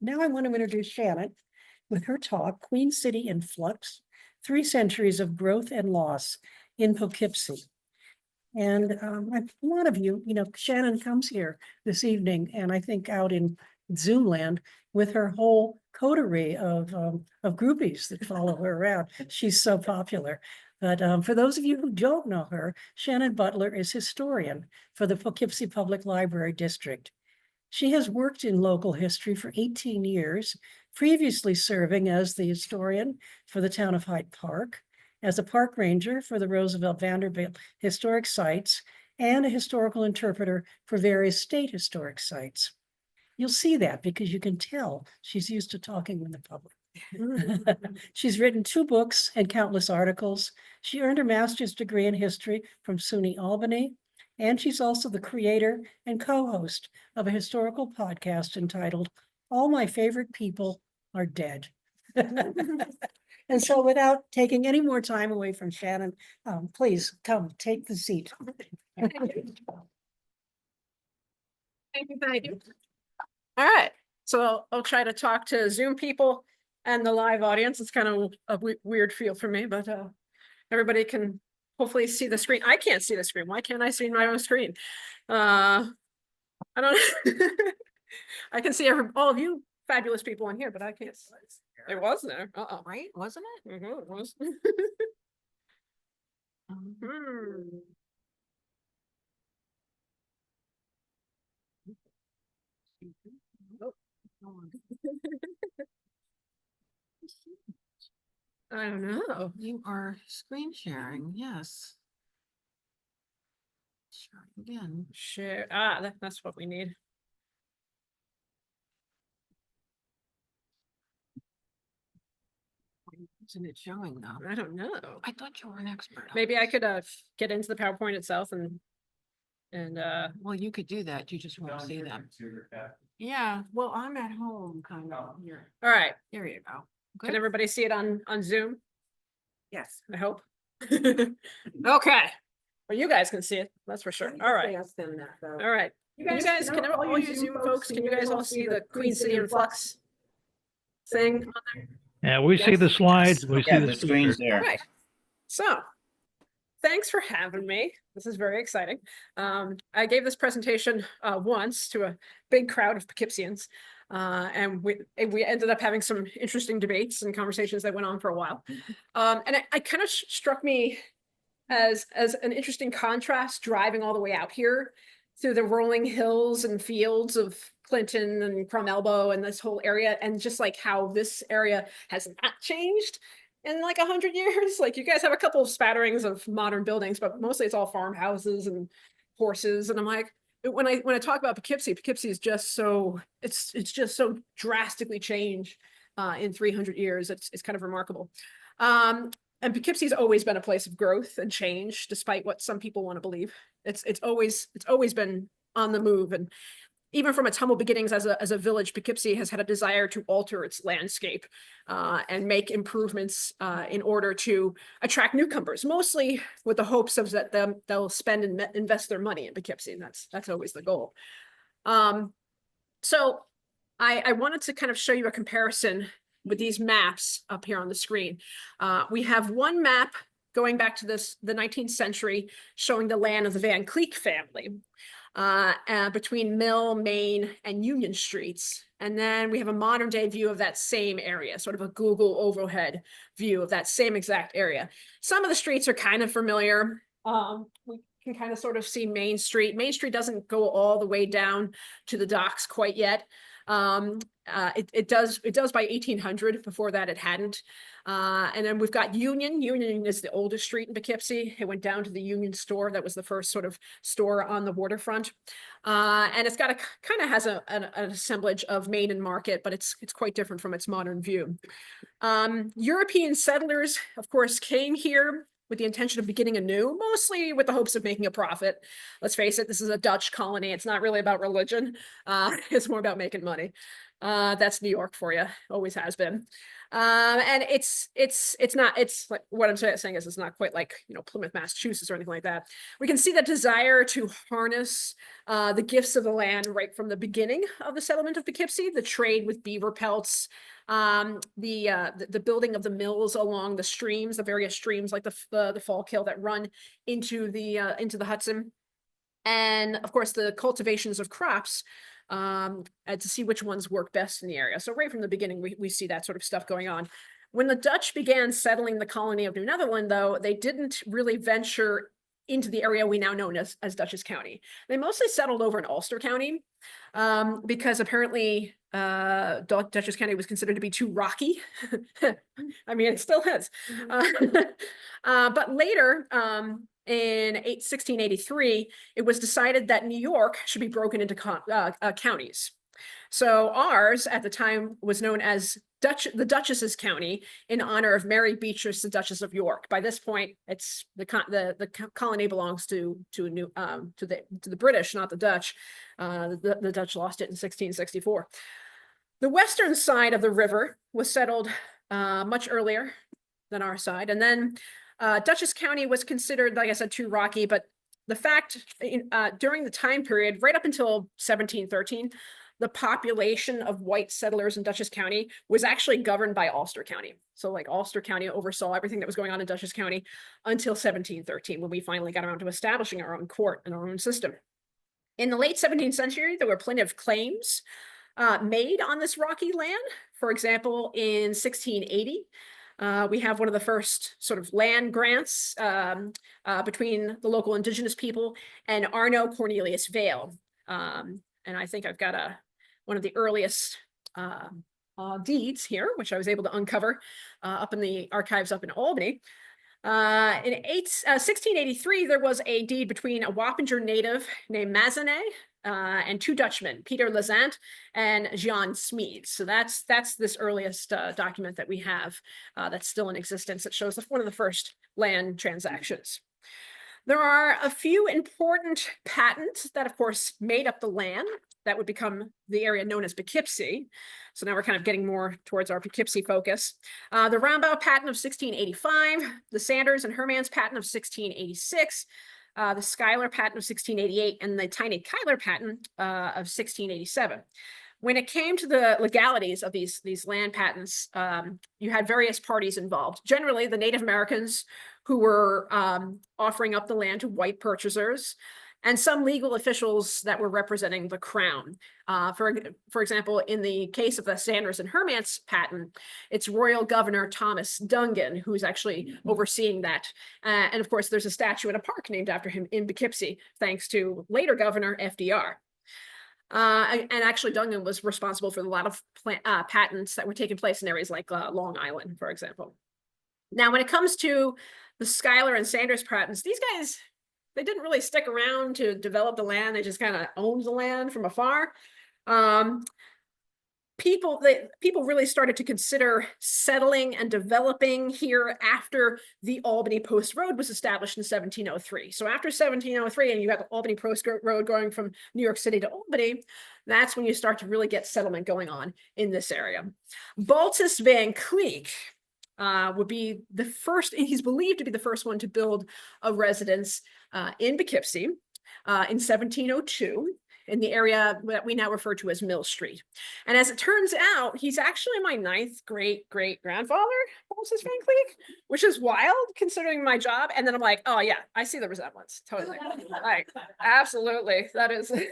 now I want to introduce Shannon with her talk, Queen City in Flux, 3 Centuries of Growth and Loss in Poughkeepsie. And a lot of you, Shannon comes here this evening, and I think out in Zoom land with her whole coterie of groupies that follow her around. She's so popular. But for those of you who don't know her, Shannon Butler is historian for the Poughkeepsie Public Library District. She has worked in local history for 18 years, previously serving as the historian for the town of Hyde Park, as a park ranger for the Roosevelt Vanderbilt Historic Sites, and a historical interpreter for various state historic sites. You'll see that because you can tell she's used to talking with the public. She's written 2 books and countless articles. She earned her master's degree in history from SUNY Albany, and she's also the creator and co-host of a historical podcast entitled All My Favorite People Are Dead. And so without taking any more time away from Shannon, please come take the seat. Thank you. All right, so I'll try to talk to Zoom people and the live audience. It's kind of a weird feel for me, but everybody can hopefully see the screen. I can't see the screen. Why can't I see my own screen? I don't I can see all of you fabulous people in here, but I can't. It was there. Right? Wasn't it? It was. I don't know. You are screen sharing, yes. Share again. Share. That's what we need. Isn't it showing though? I don't know. I thought you were an expert. Maybe I could get into the PowerPoint itself and well, you could do that. You just won't see them. Yeah, well, I'm at home kind of here. all right. There you go. Can Good. everybody see it on Zoom? Yes. I hope. Okay. Well, you guys can see it. That's for sure. All right. Ask them that, though. All right. Can you guys, can all you Zoom folks, can you guys all see the Queen City in Flux thing on there? Yeah, we see the slides. We see Yeah, the the screen's speaker. there. All right. So thanks for having me. This is very exciting. I gave this presentation once to a big crowd of Poughkeepsians. And we ended up having some interesting debates and conversations that went on for a while. And it kind of struck me as an interesting contrast driving all the way out here through the rolling hills and fields of Clinton and Crum Elbow and this whole area, and just like how this area has not changed in like 100 years. Like you guys have a couple of spatterings of modern buildings, but mostly it's all farmhouses and horses. And I'm like, when I talk about Poughkeepsie is just so it's just so drastically changed in 300 years. It's kind of remarkable. And Poughkeepsie's always been a place of growth and change, despite what some people want to believe. It's always been on the move, and even from its humble beginnings as a village, Poughkeepsie has had a desire to alter its landscape and make improvements in order to attract newcomers, mostly with the hopes of that they'll spend and invest their money in Poughkeepsie, and that's always the goal. So I wanted to kind of show you a comparison with these maps up here on the screen. We have one map going back to the 19th century showing the land of the Van Cleek family. Between Mill, Main, and Union Streets. And then we have a modern day view of that same area, sort of a Google overhead view of that same exact area. Some of the streets are kind of familiar. We can kind of sort of see Main Street. Main Street doesn't go all the way down to the docks quite yet. It does by 1800. Before that it hadn't. And then we've got Union. Union is the oldest street in Poughkeepsie. It went down to the Union store. That was the first sort of store on the waterfront. And it's got kind of has an assemblage of Main and Market, but it's quite different from its modern view. European settlers, of course, came here with the intention of beginning anew, mostly with the hopes of making a profit. Let's face it, this is a Dutch colony. It's not really about religion. It's more about making money. That's New York for you, always has been. And it's like what I'm saying is it's not quite like, you know, Plymouth, Massachusetts or anything like that. We can see that desire to harness the gifts of the land right from the beginning of the settlement of Poughkeepsie, the trade with beaver pelts, the building of the mills along the streams, the various streams like the Fallkill that run into the Hudson, and of course the cultivations of crops and to see which ones work best in the area. So right from the beginning, we see that sort of stuff going on. When the Dutch began settling the colony of New Netherland, though, they didn't really venture into the area we now know as Dutchess County. They mostly settled over in Ulster County because apparently Dutchess County was considered to be too rocky. I mean, it still is. But later, in 1683, it was decided that New York should be broken into counties. So ours at the time was known as the Duchess's County in honor of Mary Beatrice, the Duchess of York. By this point, it's the colony belongs to the British, not the Dutch. The Dutch lost it in 1664. The western side of the river was settled much earlier than our side, and then Dutchess County was considered, like I said, too rocky. But the fact during the time period right up until 1713. The population of white settlers in Dutchess County was actually governed by Ulster County. So like Ulster County oversaw everything that was going on in Dutchess County until 1713, when we finally got around to establishing our own court and our own system. In the late 17th century, there were plenty of claims made on this rocky land. For example, in 1680, we have one of the first sort of land grants between the local indigenous people and Arno Cornelius Vale. And I think I've got one of the earliest deeds here, which I was able to uncover up in the archives up in Albany. In 1683, there was a deed between a Wappinger native named Mazanet and two Dutchmen, Peter Lazant and Jean Smeed. So that's this earliest document that we have that's still in existence. It shows one of the first land transactions. There are a few important patents that, of course, made up the land that would become the area known as Poughkeepsie. So now we're kind of getting more towards our Poughkeepsie focus. The Rambau patent of 1685, the Sanders and Hermans patent of 1686, the Schuyler patent of 1688, and the Tiny Kyler patent of 1687. When it came to the legalities of these land patents, you had various parties involved. Generally, the Native Americans who were offering up the land to white purchasers, and some legal officials that were representing the crown. For example, in the case of the Sanders and Hermans patent, it's Royal Governor Thomas Dungan who's actually overseeing that. And of course, there's a statue in a park named after him in Poughkeepsie, thanks to later Governor FDR. And actually, Dungan was responsible for a lot of patents that were taking place in areas like Long Island, for example. Now, when it comes to the Schuyler and Sanders patents, these guys, they didn't really stick around to develop the land. They just kind of owned the land from afar. People really started to consider settling and developing here after the Albany Post Road was established in 1703. So after 1703, and you got the Albany Post Road going from New York City to Albany, that's when you start to really get settlement going on in this area. Baltus Van Cleek would be the first, he's believed to be the first one to build a residence in Poughkeepsie in 1702. In the area that we now refer to as Mill Street. And as it turns out, he's actually my 9th great-great-grandfather, Baltus Van Cleek, which is wild considering my job. And then I'm like, oh yeah, I see the resemblance, totally. Like, absolutely, that is. Of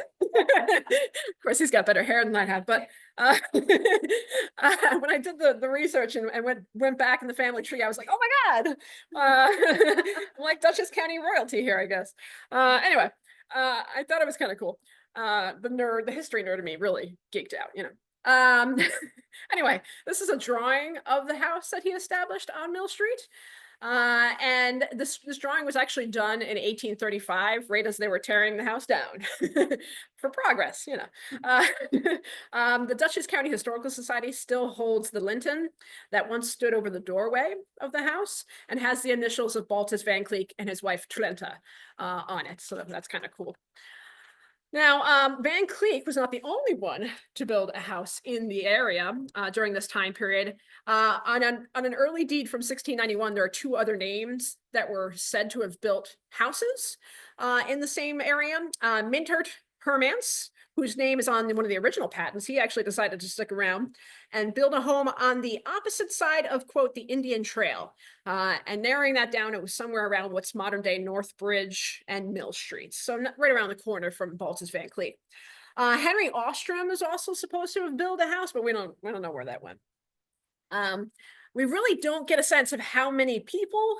course, he's got better hair than I have, but when I did the research and went back in the family tree, I was like, oh my God, I'm like Dutchess County royalty here, I guess. Anyway, I thought it was kind of cool. The history nerd of me really geeked out, you know. Anyway, this is a drawing of the house that he established on Mill Street. And this drawing was actually done in 1835, right as they were tearing the house down for progress, you know. The Dutchess County Historical Society still holds the lintel that once stood over the doorway of the house and has the initials of Baltus Van Cleek and his wife Trenta on it. So that's kind of cool. Now, Van Cleek was not the only one to build a house in the area during this time period. On an early deed from 1691, there are two other names that were said to have built houses in the same area. Mintert Hermans, whose name is on one of the original patents, he actually decided to stick around and build a home on the opposite side of, quote, the Indian Trail. And narrowing that down, it was somewhere around what's modern day North Bridge and Mill Streets. So right around the corner from Baltus Van Cleek. Henry Ostrom is also supposed to have built a house, but we don't know where that went. We really don't get a sense of how many people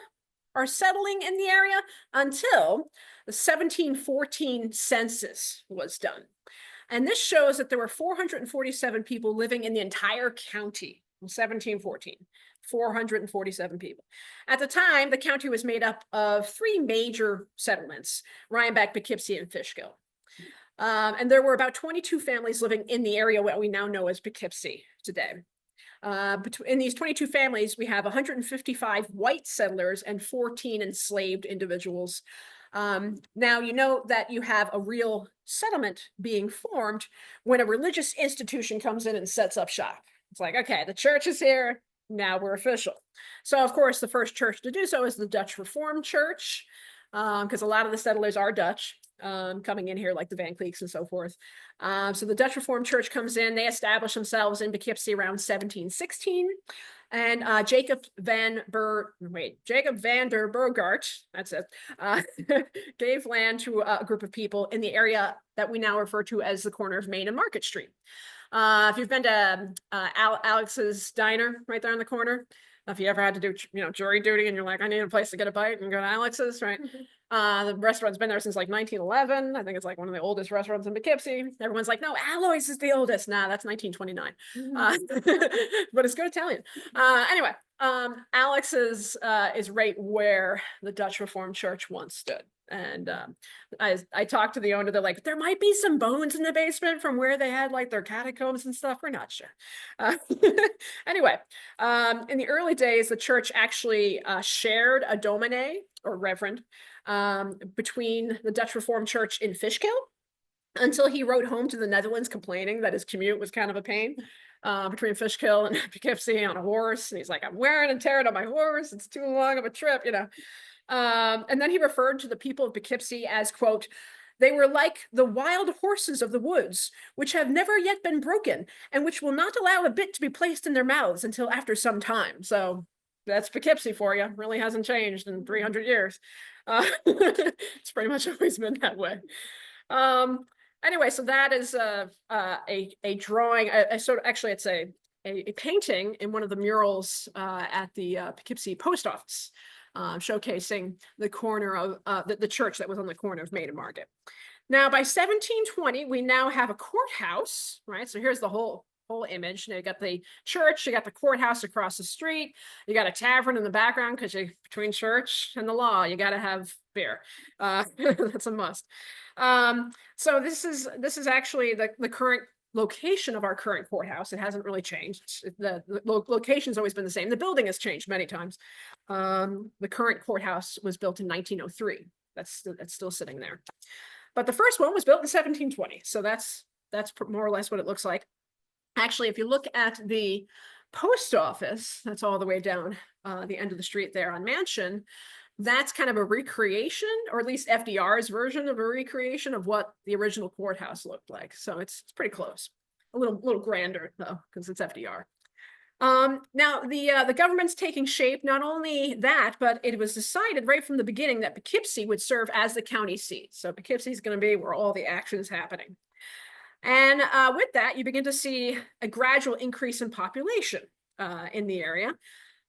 are settling in the area until the 1714 census was done. And this shows that there were 447 people living in the entire county in 1714. 447 people. At the time, the county was made up of three major settlements: Rhinebeck, Poughkeepsie, and Fishkill. And there were about 22 families living in the area what we now know as Poughkeepsie today. In these 22 families, we have 155 white settlers and 14 enslaved individuals. Now, you know that you have a real settlement being formed when a religious institution comes in and sets up shop. It's like, okay, the church is here, now we're official. So, of course, the first church to do so is the Dutch Reformed Church, because a lot of the settlers are Dutch, coming in here, like the Van Cleeks and so forth. So the Dutch Reformed Church comes in, they establish themselves in Poughkeepsie around 1716. And Jacob van der Burgart, that's it, gave land to a group of people in the area that we now refer to as the corner of Main and Market Street. If you've been to Alex's Diner right there in the corner, if you ever had to do, jury duty and you're like, I need a place to get a bite, and go to Alex's, right? The restaurant's been there since like 1911. I think it's like one of the oldest restaurants in Poughkeepsie. Everyone's like, no, Aloy's is the oldest. Nah, that's 1929. But it's good Italian. Anyway, Alex's is right where the Dutch Reformed Church once stood. And I talked to the owner, they're like, there might be some bones in the basement from where they had like their catacombs and stuff. We're not sure. Anyway, in the early days, the church actually shared a domine or reverend between the Dutch Reformed Church in Fishkill until he wrote home to the Netherlands complaining that his commute was kind of a pain between Fishkill and Poughkeepsie on a horse. And he's like, I'm wearing and tearing on my horse. It's too long of a trip, And then he referred to the people of Poughkeepsie as, quote, they were like the wild horses of the woods, which have never yet been broken, and which will not allow a bit to be placed in their mouths until after some time. So that's Poughkeepsie for you. Really hasn't changed in 300 years. It's pretty much always been that way. Anyway, so that is a drawing. Actually, it's a painting in one of the murals at the Poughkeepsie post office. Showcasing the corner of the church that was on the corner of Main and Market. Now, by 1720, we now have a courthouse, right? So here's the whole image. Now you got the church, you got the courthouse across the street, you got a tavern in the background because between church and the law, you got to have beer. That's a must. So this is actually the current location of our current courthouse. It hasn't really changed. The location's always been the same. The building has changed many times. The current courthouse was built in 1903. That's still sitting there. But the first one was built in 1720. So that's more or less what it looks like. Actually, if you look at the post office, that's all the way down the end of the street there on Mansion. That's kind of a recreation, or at least FDR's version of a recreation of what the original courthouse looked like. So it's pretty close. A little grander though, because it's FDR. Now the government's taking shape. Not only that, but it was decided right from the beginning that Poughkeepsie would serve as the county seat. So Poughkeepsie is going to be where all the action is happening. And with that, you begin to see a gradual increase in population in the area.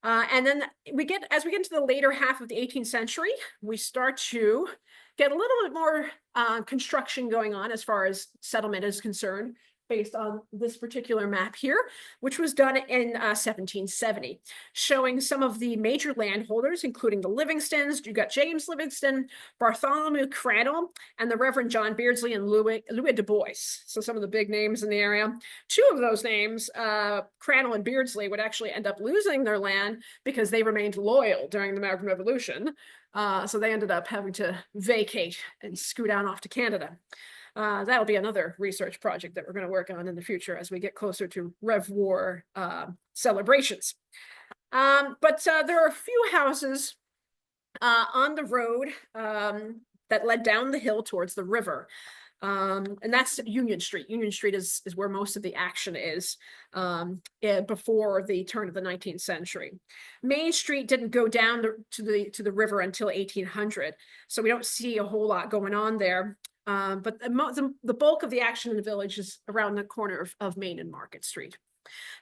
And then as we get into the later half of the 18th century, we start to get a little bit more construction going on as far as settlement is concerned, based on this particular map here, which was done in 1770, showing some of the major landholders, including the Livingstons. You got James Livingston, Bartholomew Crandall, and the Reverend John Beardsley and Louis Du Bois. So some of the big names in the area. Two of those names, Crandall and Beardsley, would actually end up losing their land because they remained loyal during the American Revolution. So they ended up having to vacate and scoot down off to Canada. That'll be another research project that we're going to work on in the future as we get closer to Rev War celebrations. But there are a few houses on the road that led down the hill towards the river. And that's Union Street. Union Street is where most of the action is before the turn of the 19th century. Main Street didn't go down to the river until 1800, so we don't see a whole lot going on there. But the bulk of the action in the village is around the corner of Main and Market Street.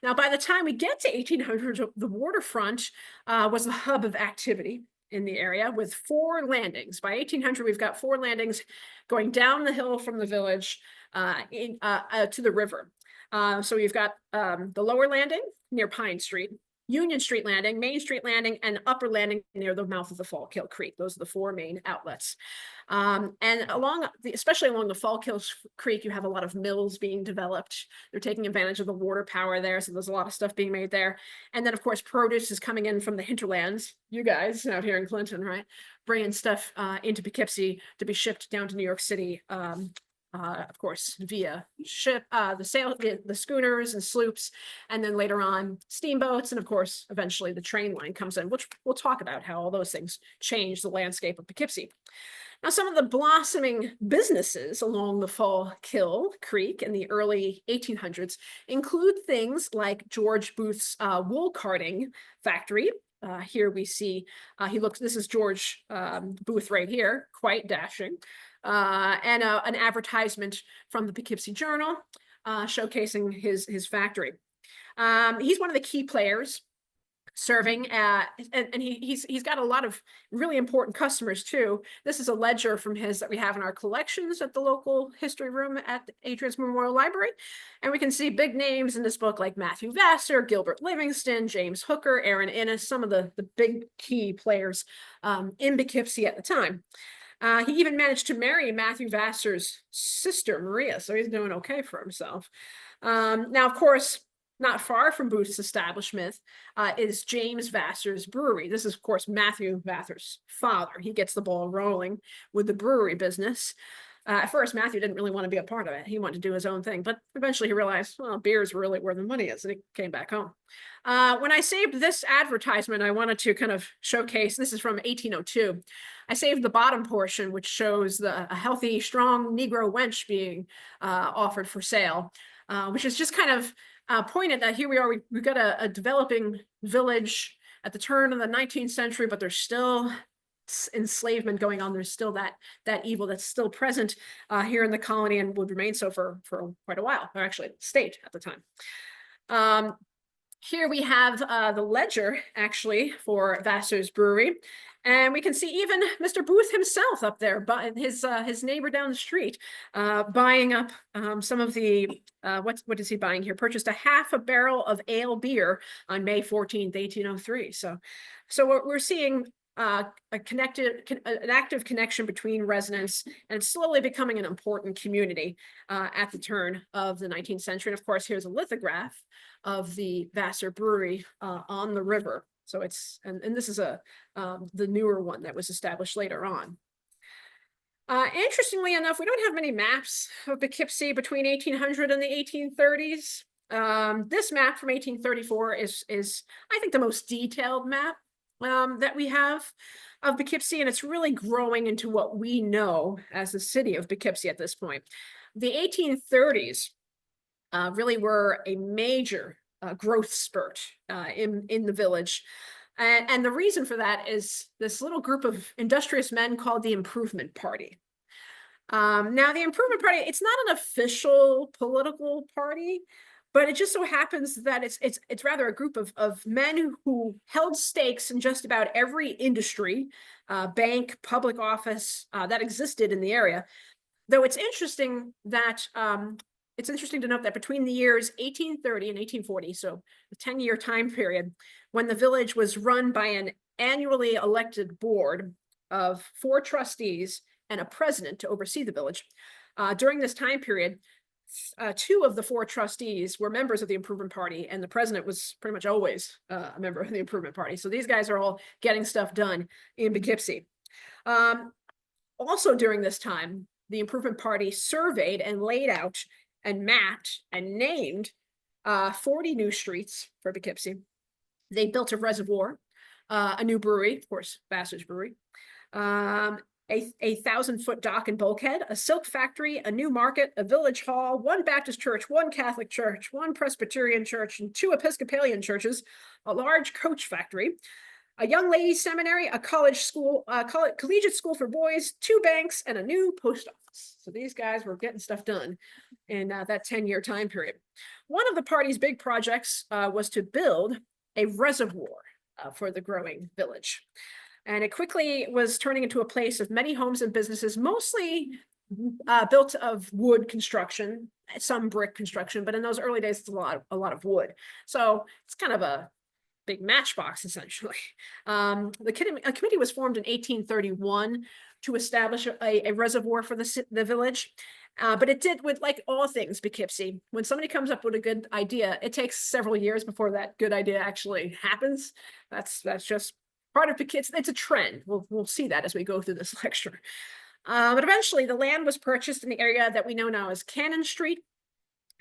Now, by the time we get to 1800, the waterfront was the hub of activity in the area with 4 landings. By 1800, we've got 4 landings going down the hill from the village to the river. So we've got the lower landing near Pine Street, Union Street Landing, Main Street Landing, and Upper Landing near the mouth of the Fallkill Creek. Those are the 4 main outlets. And especially along the Fallkill Creek, you have a lot of mills being developed. They're taking advantage of the water power there, so there's a lot of stuff being made there. And then, of course, produce is coming in from the hinterlands. You guys out here in Clinton, right? Bringing stuff into Poughkeepsie to be shipped down to New York City. Of course, via ship, the schooners and sloops, and then later on steamboats, and of course, eventually the train line comes in, which we'll talk about how all those things change the landscape of Poughkeepsie. Now, some of the blossoming businesses along the Fallkill Creek in the early 1800s include things like George Booth's wool carding factory. Here we see, this is George Booth right here, quite dashing. And an advertisement from the Poughkeepsie Journal showcasing his factory. He's one of the key players serving and he's got a lot of really important customers too. This is a ledger from his that we have in our collections at the local history room at Adrian's Memorial Library. And we can see big names in this book like Matthew Vassar, Gilbert Livingston, James Hooker, Aaron Innes, some of the big key players in Poughkeepsie at the time. He even managed to marry Matthew Vassar's sister, Maria, so he's doing okay for himself. Now, of course, not far from Booth's establishment is James Vassar's brewery. This is, of course, Matthew Vassar's father. He gets the ball rolling with the brewery business. At first, Matthew didn't really want to be a part of it. He wanted to do his own thing, but eventually he realized, well, beer is really where the money is, and he came back home. When I saved this advertisement, I wanted to kind of showcase, this is from 1802. I saved the bottom portion, which shows a healthy, strong Negro wench being offered for sale, which is just kind of pointed that here we are, we've got a developing village at the turn of the 19th century, but there's still enslavement going on. There's still that evil that's still present here in the colony and would remain so for quite a while, or actually state at the time. Here we have the ledger actually for Vassar's Brewery. And we can see even Mr. Booth himself up there, but his neighbor down the street, buying up some of the, what is he buying here? Purchased a half a barrel of ale beer on May 14th, 1803. So we're seeing an active connection between residents and slowly becoming an important community at the turn of the 19th century. And of course, here's a lithograph of the Vassar Brewery on the river. So it's, and this is the newer one that was established later on. Interestingly enough, we don't have many maps of Poughkeepsie between 1800 and the 1830s. This map from 1834 is I think the most detailed map that we have of Poughkeepsie, and it's really growing into what we know as the city of Poughkeepsie at this point. The 1830s really were a major growth spurt in the village. And the reason for that is this little group of industrious men called the Improvement Party. Now, the Improvement Party, it's not an official political party, but it just so happens that it's rather a group of men who held stakes in just about every industry, bank, public office that existed in the area. Though it's interesting that it's interesting to note that between the years 1830 and 1840, so the 10-year time period, when the village was run by an annually elected board of 4 trustees and a president to oversee the village, during this time period, 2 of the 4 trustees were members of the Improvement Party, and the president was pretty much always a member of the Improvement Party. So these guys are all getting stuff done in Poughkeepsie. Also during this time, the Improvement Party surveyed and laid out and mapped and named 40 new streets for Poughkeepsie. They built a reservoir, a new brewery, of course, Bassage Brewery, a 1,000-foot dock and bulkhead, a silk factory, a new market, a village hall, one Baptist church, one Catholic church, one Presbyterian church, and 2 Episcopalian churches, a large coach factory, a young ladies seminary, a college school, collegiate school for boys, 2 banks, and a new post office. So these guys were getting stuff done in that 10-year time period. One of the party's big projects was to build a reservoir for the growing village. And it quickly was turning into a place of many homes and businesses, mostly built of wood construction, some brick construction, but in those early days, it's a lot of wood. So it's kind of a big matchbox, essentially. A committee was formed in 1831 to establish a reservoir for the village. But it did, with like all things Poughkeepsie, when somebody comes up with a good idea, it takes several years before that good idea actually happens. That's just part of Poughkeepsie. It's a trend. We'll see that as we go through this lecture. But eventually the land was purchased in the area that we know now as Cannon Street.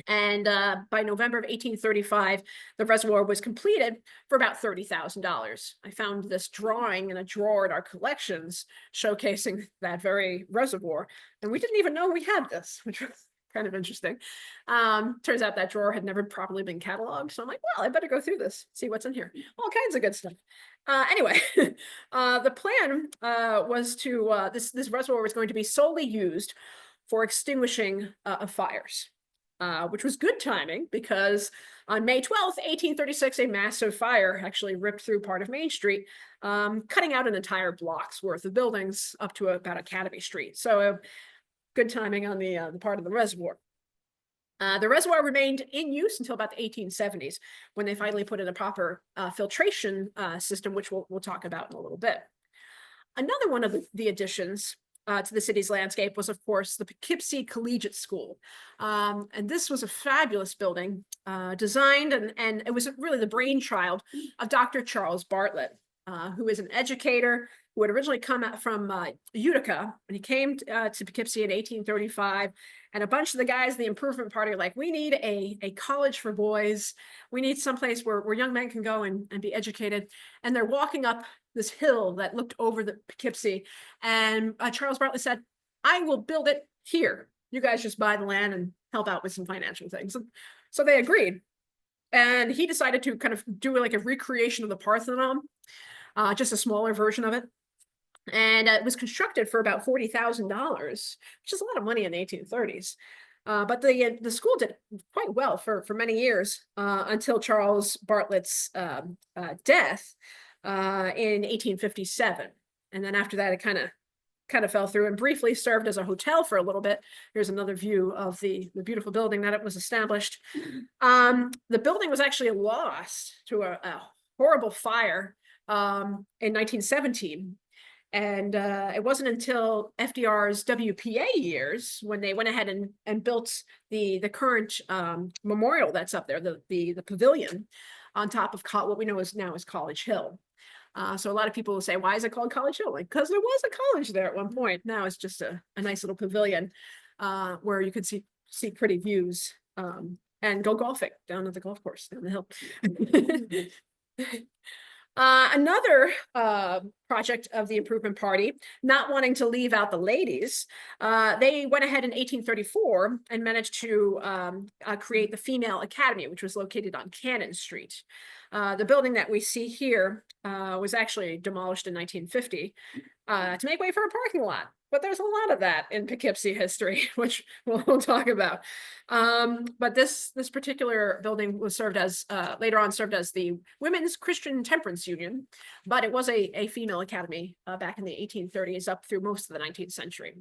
And by November of 1835, the reservoir was completed for about $30,000. I found this drawing in a drawer in our collections showcasing that very reservoir. And we didn't even know we had this, which was kind of interesting. Turns out that drawer had never properly been cataloged. So I'm like, well, I better go through this, see what's in here. All kinds of good stuff. Anyway, the plan was to, this reservoir was going to be solely used for extinguishing of fires. Which was good timing because on May 12th, 1836, a massive fire actually ripped through part of Main Street, cutting out an entire block's worth of buildings up to about Academy Street. So good timing on the part of the reservoir. The reservoir remained in use until about the 1870s, when they finally put in a proper filtration system, which we'll talk about in a little bit. Another one of the additions to the city's landscape was, of course, the Poughkeepsie Collegiate School. And this was a fabulous building designed, and it was really the brainchild of Dr. Charles Bartlett, who is an educator who had originally come out from Utica, and he came to Poughkeepsie in 1835. And a bunch of the guys, the Improvement Party, are like, we need a college for boys. We need someplace where young men can go and be educated. And they're walking up this hill that looked over the Poughkeepsie. And Charles Bartlett said, I will build it here. You guys just buy the land and help out with some financial things. So they agreed. And he decided to kind of do like a recreation of the Parthenon, just a smaller version of it. And it was constructed for about $40,000, which is a lot of money in the 1830s. But the school did quite well for many years until Charles Bartlett's death in 1857. And then after that, it kind of fell through and briefly served as a hotel for a little bit. Here's another view of the beautiful building that it was established. The building was actually lost to a horrible fire in 1917. And it wasn't until FDR's WPA years when they went ahead and built the current memorial that's up there, the pavilion on top of what we know now as College Hill. So a lot of people will say, why is it called College Hill? Like, because there was a college there at one point. Now it's just a nice little pavilion where you could see pretty views and go golfing down at the golf course down the hill. Another project of the Improvement Party, not wanting to leave out the ladies, they went ahead in 1834 and managed to create the Female Academy, which was located on Cannon Street. The building that we see here was actually demolished in 1950 to make way for a parking lot. But there's a lot of that in Poughkeepsie history, which we'll talk about. But this particular building was later on served as the Women's Christian Temperance Union, but it was a female academy back in the 1830s up through most of the 19th century.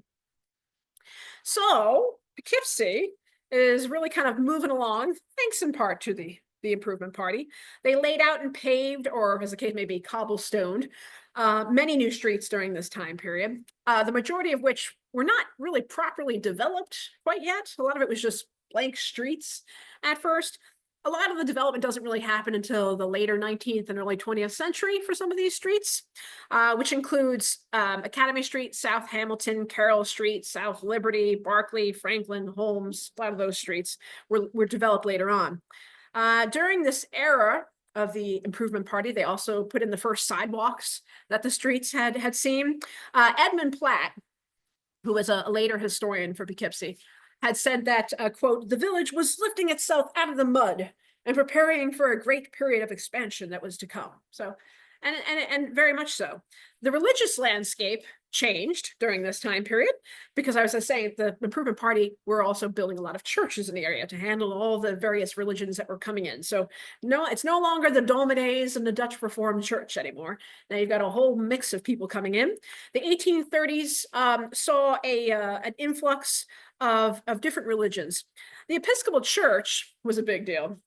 So Poughkeepsie is really kind of moving along, thanks in part to the Improvement Party. They laid out and paved, or as the case may be, cobblestoned, many new streets during this time period, the majority of which were not really properly developed quite yet. A lot of it was just blank streets at first. a lot of the development doesn't really happen until the later 19th and early 20th century for some of these streets, which includes Academy Street, South Hamilton, Carroll Street, South Liberty, Barclay, Franklin, Holmes. A lot of those streets were developed later on. During this era of the Improvement Party, they also put in the first sidewalks that the streets had seen. Edmund Platt, who was a later historian for Poughkeepsie, had said that, quote, the village was lifting itself out of the mud and preparing for a great period of expansion that was to come. So, and very much so. The religious landscape changed during this time period because, as I was saying, the Improvement Party were also building a lot of churches in the area to handle all the various religions that were coming in. So no, it's no longer the Dominicans and the Dutch Reformed Church anymore. Now you've got a whole mix of people coming in. The 1830s saw an influx of different religions. The Episcopal Church was a big deal.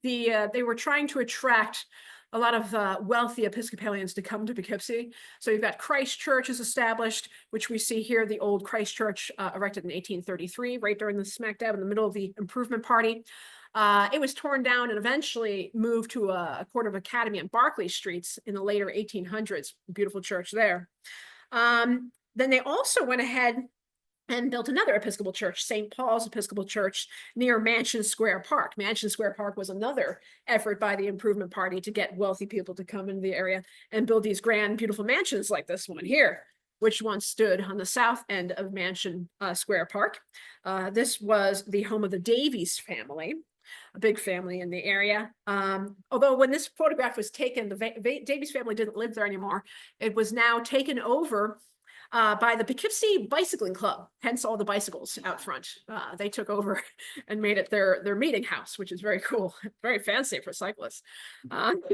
They were trying to attract a lot of wealthy Episcopalians to come to Poughkeepsie. So you've got Christ Church is established, which we see here, the old Christ Church erected in 1833, right during the smack dab in the middle of the Improvement Party. It was torn down and eventually moved to a quarter of Academy and Barclay Streets in the later 1800s. Beautiful church there. Then they also went ahead and built another Episcopal church, St. Paul's Episcopal Church, near Mansion Square Park. Mansion Square Park was another effort by the Improvement Party to get wealthy people to come into the area and build these grand, beautiful mansions like this one here, which once stood on the south end of Mansion Square Park. This was the home of the Davies family, a big family in the area. Although when this photograph was taken, the Davies family didn't live there anymore. It was now taken over by the Poughkeepsie Bicycling Club, hence all the bicycles out front. They took over and made it their meeting house, which is very cool, very fancy for cyclists. And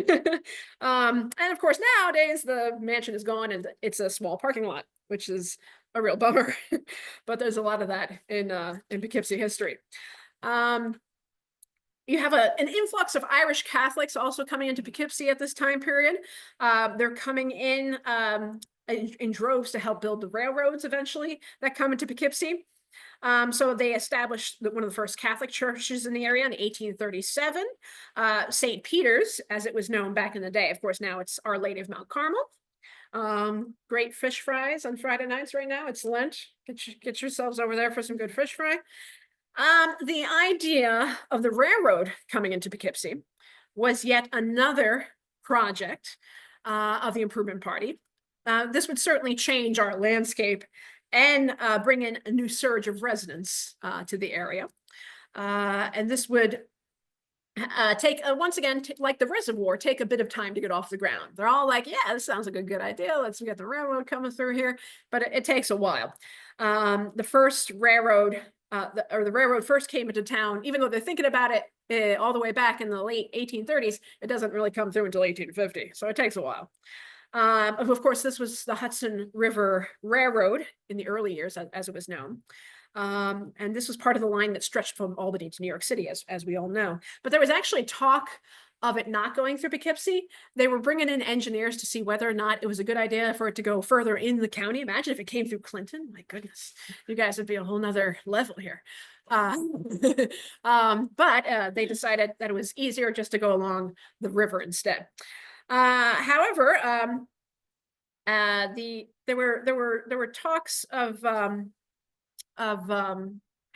of course, nowadays the mansion is gone and it's a small parking lot, which is a real bummer. But there's a lot of that in Poughkeepsie history. You have an influx of Irish Catholics also coming into Poughkeepsie at this time period. They're coming in droves to help build the railroads eventually that come into Poughkeepsie. So they established one of the first Catholic churches in the area in 1837. St. Peter's, as it was known back in the day. Of course, now it's Our Lady of Mount Carmel. Great fish fries on Friday nights right now. It's Lent. Get yourselves over there for some good fish fry. The idea of the railroad coming into Poughkeepsie was yet another project of the Improvement Party. This would certainly change our landscape and bring in a new surge of residents to the area. And this would take, once again, like the reservoir, take a bit of time to get off the ground. They're all like, yeah, this sounds like a good idea. Let's get the railroad coming through here. But it takes a while. The first railroad, the railroad first came into town, even though they're thinking about it all the way back in the late 1830s, it doesn't really come through until 1850. So it takes a while. Of course, this was the Hudson River Railroad in the early years, as it was known. And this was part of the line that stretched from Albany to New York City, as we all know. But there was actually talk of it not going through Poughkeepsie. They were bringing in engineers to see whether or not it was a good idea for it to go further in the county. Imagine if it came through Clinton. My goodness, you guys would be a whole nother level here. But they decided that it was easier just to go along the river instead. However, there were talks of kind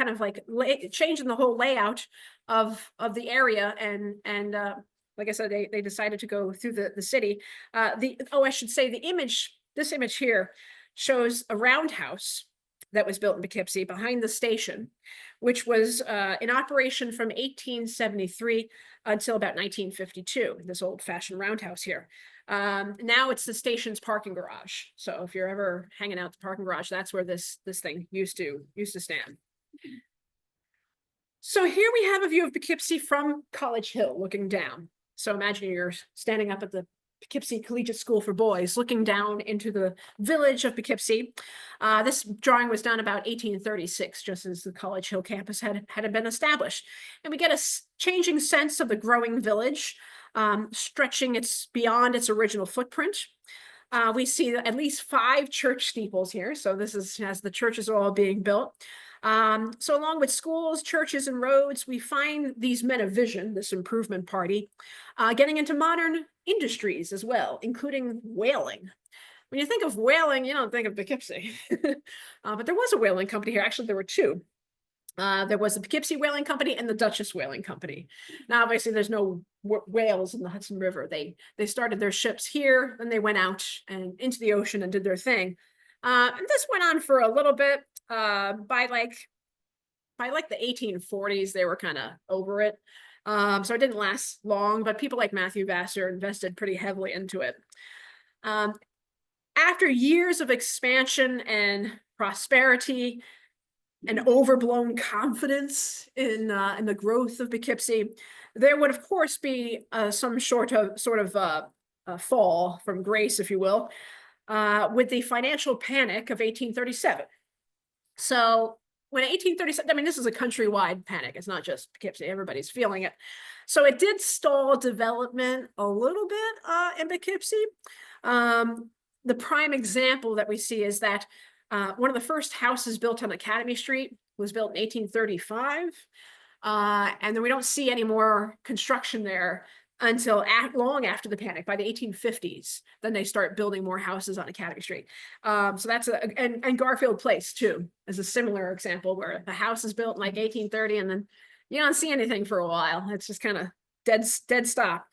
of like changing the whole layout of the area, and like I said, they decided to go through the city. I should say this image here shows a roundhouse that was built in Poughkeepsie behind the station, which was in operation from 1873 until about 1952, this old-fashioned roundhouse here. Now it's the station's parking garage. So if you're ever hanging out the parking garage, that's where this thing used to stand. So here we have a view of Poughkeepsie from College Hill looking down. So imagine you're standing up at the Poughkeepsie Collegiate School for Boys, looking down into the village of Poughkeepsie. This drawing was done about 1836, just as the College Hill campus had been established. And we get a changing sense of the growing village, stretching beyond its original footprint. We see at least 5 church steeples here. So this is as the churches are all being built. So along with schools, churches, and roads, we find these men of vision, this improvement party, getting into modern industries as well, including whaling. When you think of whaling, you don't think of Poughkeepsie. But there was a whaling company here. Actually, there were two. There was the Poughkeepsie Whaling Company and the Duchess Whaling Company. Now, obviously, there's no whales in the Hudson River. They started their ships here, then they went out and into the ocean and did their thing. And this went on for a little bit. By like the 1840s, they were kind of over it. So it didn't last long, but people like Matthew Vassar invested pretty heavily into it. After years of expansion and prosperity and overblown confidence in the growth of Poughkeepsie, there would of course be some sort of fall from grace, if you will, with the financial panic of 1837. So when 1837, I mean, this is a countrywide panic. It's not just Poughkeepsie, everybody's feeling it. So it did stall development a little bit in Poughkeepsie. The prime example that we see is that one of the first houses built on Academy Street was built in 1835. And then we don't see any more construction there until long after the panic, by the 1850s. Then they start building more houses on Academy Street. So that's and Garfield Place too is a similar example where the house is built in like 1830 and then you don't see anything for a while. It's just kind of dead stop.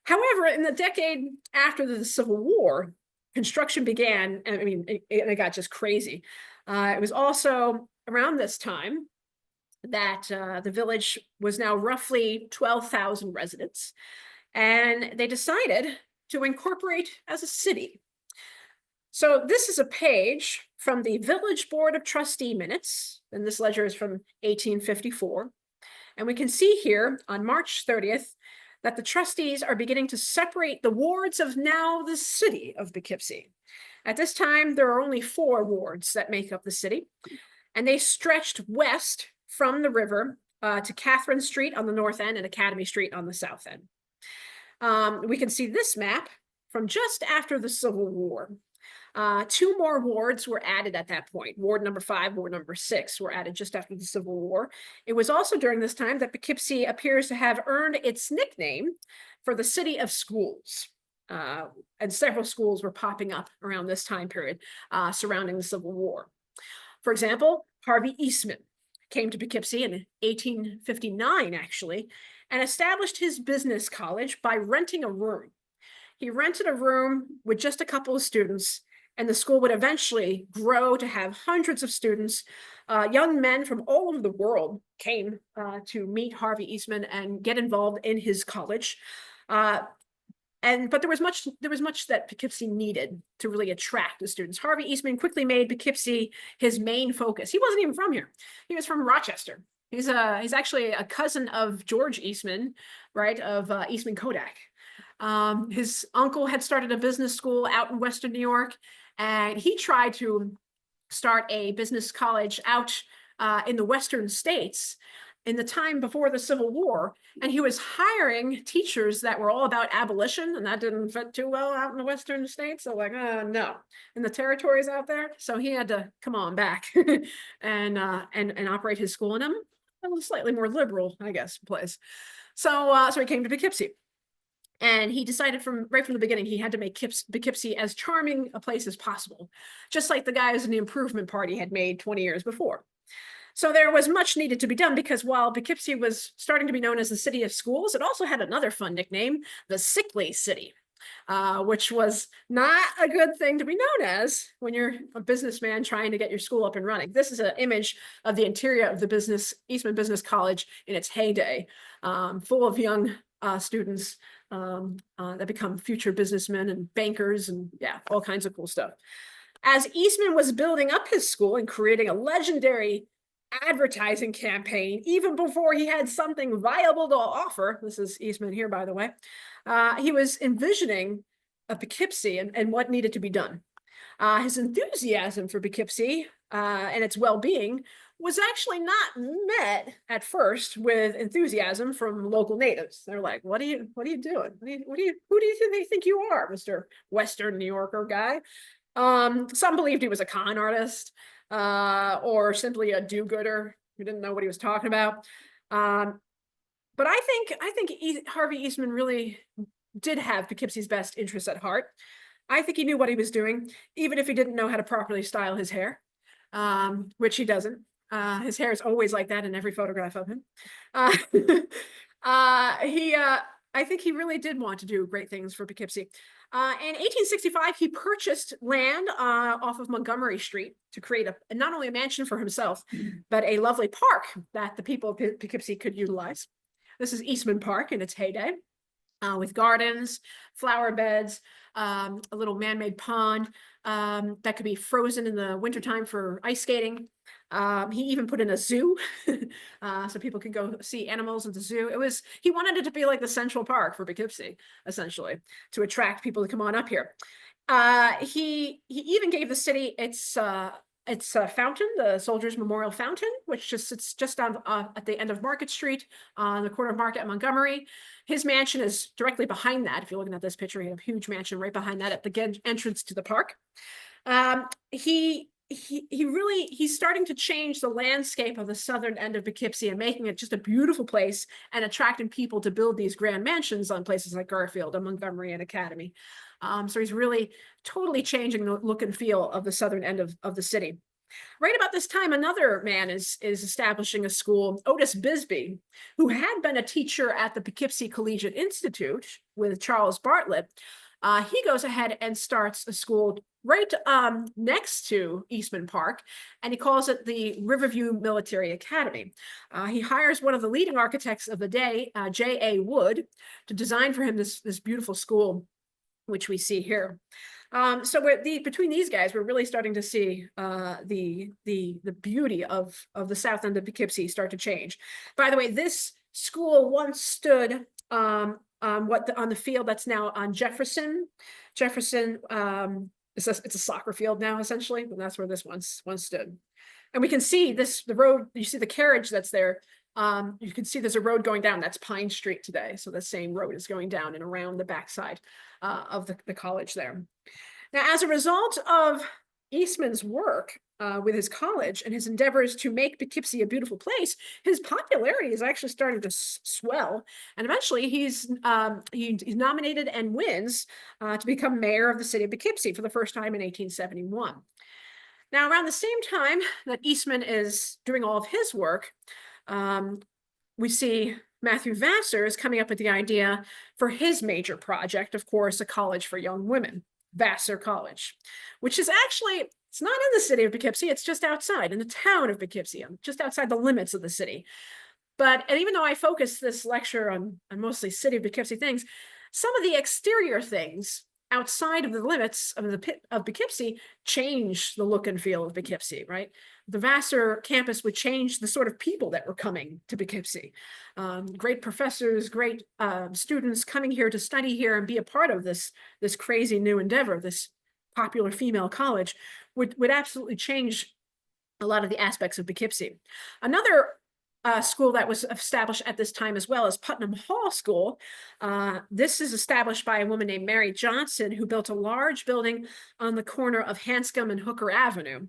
However, in the decade after the Civil War, construction began. I mean, it got just crazy. It was also around this time that the village was now roughly 12,000 residents. And they decided to incorporate as a city. So this is a page from the Village Board of Trustee minutes, and this ledger is from 1854. And we can see here on March 30th that the trustees are beginning to separate the wards of now the city of Poughkeepsie. At this time, there are only 4 wards that make up the city, and they stretched west from the river to Catherine Street on the north end and Academy Street on the south end. We can see this map from just after the Civil War. 2 more wards were added at that point. Ward number 5, ward number 6 were added just after the Civil War. It was also during this time that Poughkeepsie appears to have earned its nickname for the city of schools. And several schools were popping up around this time period surrounding the Civil War. For example, Harvey Eastman came to Poughkeepsie in 1859, actually, and established his business college by renting a room. He rented a room with just a couple of students, and the school would eventually grow to have hundreds of students. Young men from all over the world came to meet Harvey Eastman and get involved in his college. But there was much that Poughkeepsie needed to really attract the students. Harvey Eastman quickly made Poughkeepsie his main focus. He wasn't even from here. He was from Rochester. He's actually a cousin of George Eastman, right, of Eastman Kodak. His uncle had started a business school out in Western New York, and he tried to start a business college out in the Western states in the time before the Civil War, and he was hiring teachers that were all about abolition, and that didn't fit too well out in the Western states. So like, no, in the territories out there. So he had to come on back and operate his school in a slightly more liberal, I guess, place. So he came to Poughkeepsie. And he decided right from the beginning, he had to make Poughkeepsie as charming a place as possible, just like the guys in the Improvement Party had made 20 years before. So there was much needed to be done because while Poughkeepsie was starting to be known as the city of schools, it also had another fun nickname, the Sickly City, which was not a good thing to be known as when you're a businessman trying to get your school up and running. This is an image of the interior of the Eastman Business College in its heyday, full of young students that become future businessmen and bankers and all kinds of cool stuff. As Eastman was building up his school and creating a legendary advertising campaign, even before he had something viable to offer, this is Eastman here, by the way, he was envisioning a Poughkeepsie and what needed to be done. His enthusiasm for Poughkeepsie and its well-being was actually not met at first with enthusiasm from local natives. They're like, what are you doing? Who do you think you are, Mr. Western New Yorker guy? Some believed he was a con artist. or simply a do-gooder who didn't know what he was talking about. But I think Harvey Eastman really did have Poughkeepsie's best interests at heart. I think he knew what he was doing, even if he didn't know how to properly style his hair, which he doesn't. His hair is always like that in every photograph of him. I think he really did want to do great things for Poughkeepsie. In 1865, he purchased land off of Montgomery Street to create not only a mansion for himself, but a lovely park that the people of Poughkeepsie could utilize. This is Eastman Park in its heyday, with gardens, flower beds, a little man-made pond that could be frozen in the wintertime for ice skating. He even put in a zoo so people could go see animals at the zoo. He wanted it to be like the Central Park for Poughkeepsie, essentially, to attract people to come on up here. He even gave the city its fountain, the Soldiers Memorial Fountain, which just sits just down at the end of Market Street on the corner of Market and Montgomery. His mansion is directly behind that. If you're looking at this picture, he had a huge mansion right behind that at the entrance to the park. He's starting to change the landscape of the southern end of Poughkeepsie and making it just a beautiful place and attracting people to build these grand mansions on places like Garfield and Montgomery and Academy. So he's really totally changing the look and feel of the southern end of the city. Right about this time, another man is establishing a school, Otis Bisbee, who had been a teacher at the Poughkeepsie Collegiate Institute with Charles Bartlett. He goes ahead and starts a school right next to Eastman Park, and he calls it the Riverview Military Academy. He hires one of the leading architects of the day, J.A. Wood, to design for him this beautiful school, which we see here. So between these guys, we're really starting to see the beauty of the south end of Poughkeepsie start to change. By the way, this school once stood on the field that's now on Jefferson. It's a soccer field now, essentially, and that's where this once stood. And we can see the road. You see the carriage that's there. You can see there's a road going down. That's Pine Street today. So the same road is going down and around the backside of the college there. Now, as a result of Eastman's work with his college and his endeavors to make Poughkeepsie a beautiful place, his popularity is actually starting to swell. And eventually he's nominated and wins to become mayor of the city of Poughkeepsie for the first time in 1871. Now, around the same time that Eastman is doing all of his work, we see Matthew Vassar is coming up with the idea for his major project, of course, a college for young women, Vassar College, which is actually, it's not in the city of Poughkeepsie, it's just outside, in the town of Poughkeepsie, just outside the limits of the city. And even though I focus this lecture on mostly city of Poughkeepsie things, some of the exterior things outside of the limits of Poughkeepsie change the look and feel of Poughkeepsie, right? The Vassar campus would change the sort of people that were coming to Poughkeepsie. Great professors, great students coming here to study here and be a part of this crazy new endeavor, this popular female college, would absolutely change a lot of the aspects of Poughkeepsie. Another school that was established at this time as well as Putnam Hall School. This is established by a woman named Mary Johnson, who built a large building on the corner of Hanscom and Hooker Avenue,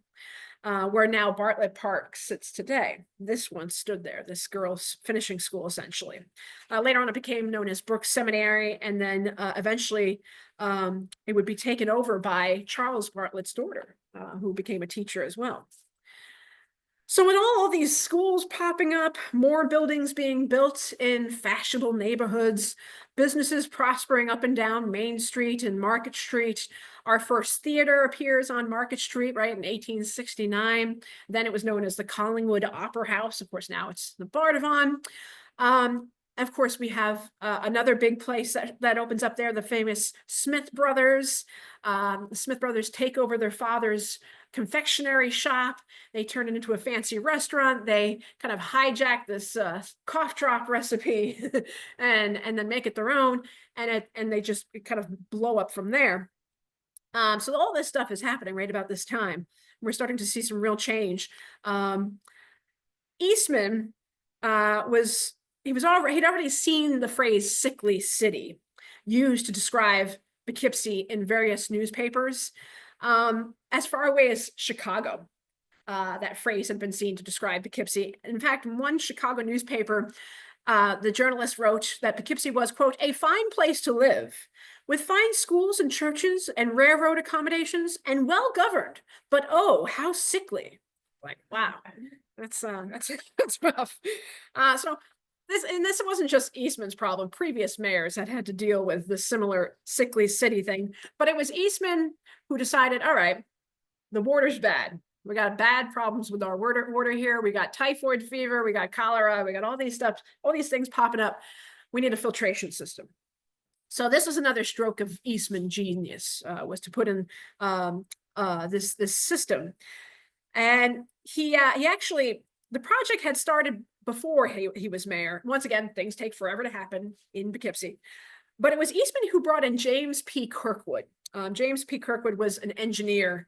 where now Bartlett Park sits today. This one stood there, this girls' finishing school, essentially. Later on, it became known as Brooks Seminary, and then eventually it would be taken over by Charles Bartlett's daughter, who became a teacher as well. So with all of these schools popping up, more buildings being built in fashionable neighborhoods, businesses prospering up and down Main Street and Market Street, our first theater appears on Market Street, right, in 1869. Then it was known as the Collingwood Opera House. Of course, now it's the Bardavon. Of course, we have another big place that opens up there, the famous Smith Brothers. The Smith Brothers take over their father's confectionery shop. They turn it into a fancy restaurant. They kind of hijack this cough drop recipe and then make it their own. And they just kind of blow up from there. So all this stuff is happening right about this time. We're starting to see some real change. Eastman he'd already seen the phrase sickly city used to describe Poughkeepsie in various newspapers as far away as Chicago. that phrase had been seen to describe Poughkeepsie. In fact, in one Chicago newspaper, the journalist wrote that Poughkeepsie was, quote, a fine place to live, with fine schools and churches and railroad accommodations and well governed, but oh, how sickly. Like, wow, that's rough. So this wasn't just Eastman's problem. Previous mayors had to deal with the similar sickly city thing, but it was Eastman who decided, all right, the water's bad. We got bad problems with our water here. We got typhoid fever. We got cholera. We got all these things popping up. We need a filtration system. So this was another stroke of Eastman genius, was to put in this system. And he actually, the project had started before he was mayor. Once again, things take forever to happen in Poughkeepsie. But it was Eastman who brought in James P. Kirkwood. James P. Kirkwood was an engineer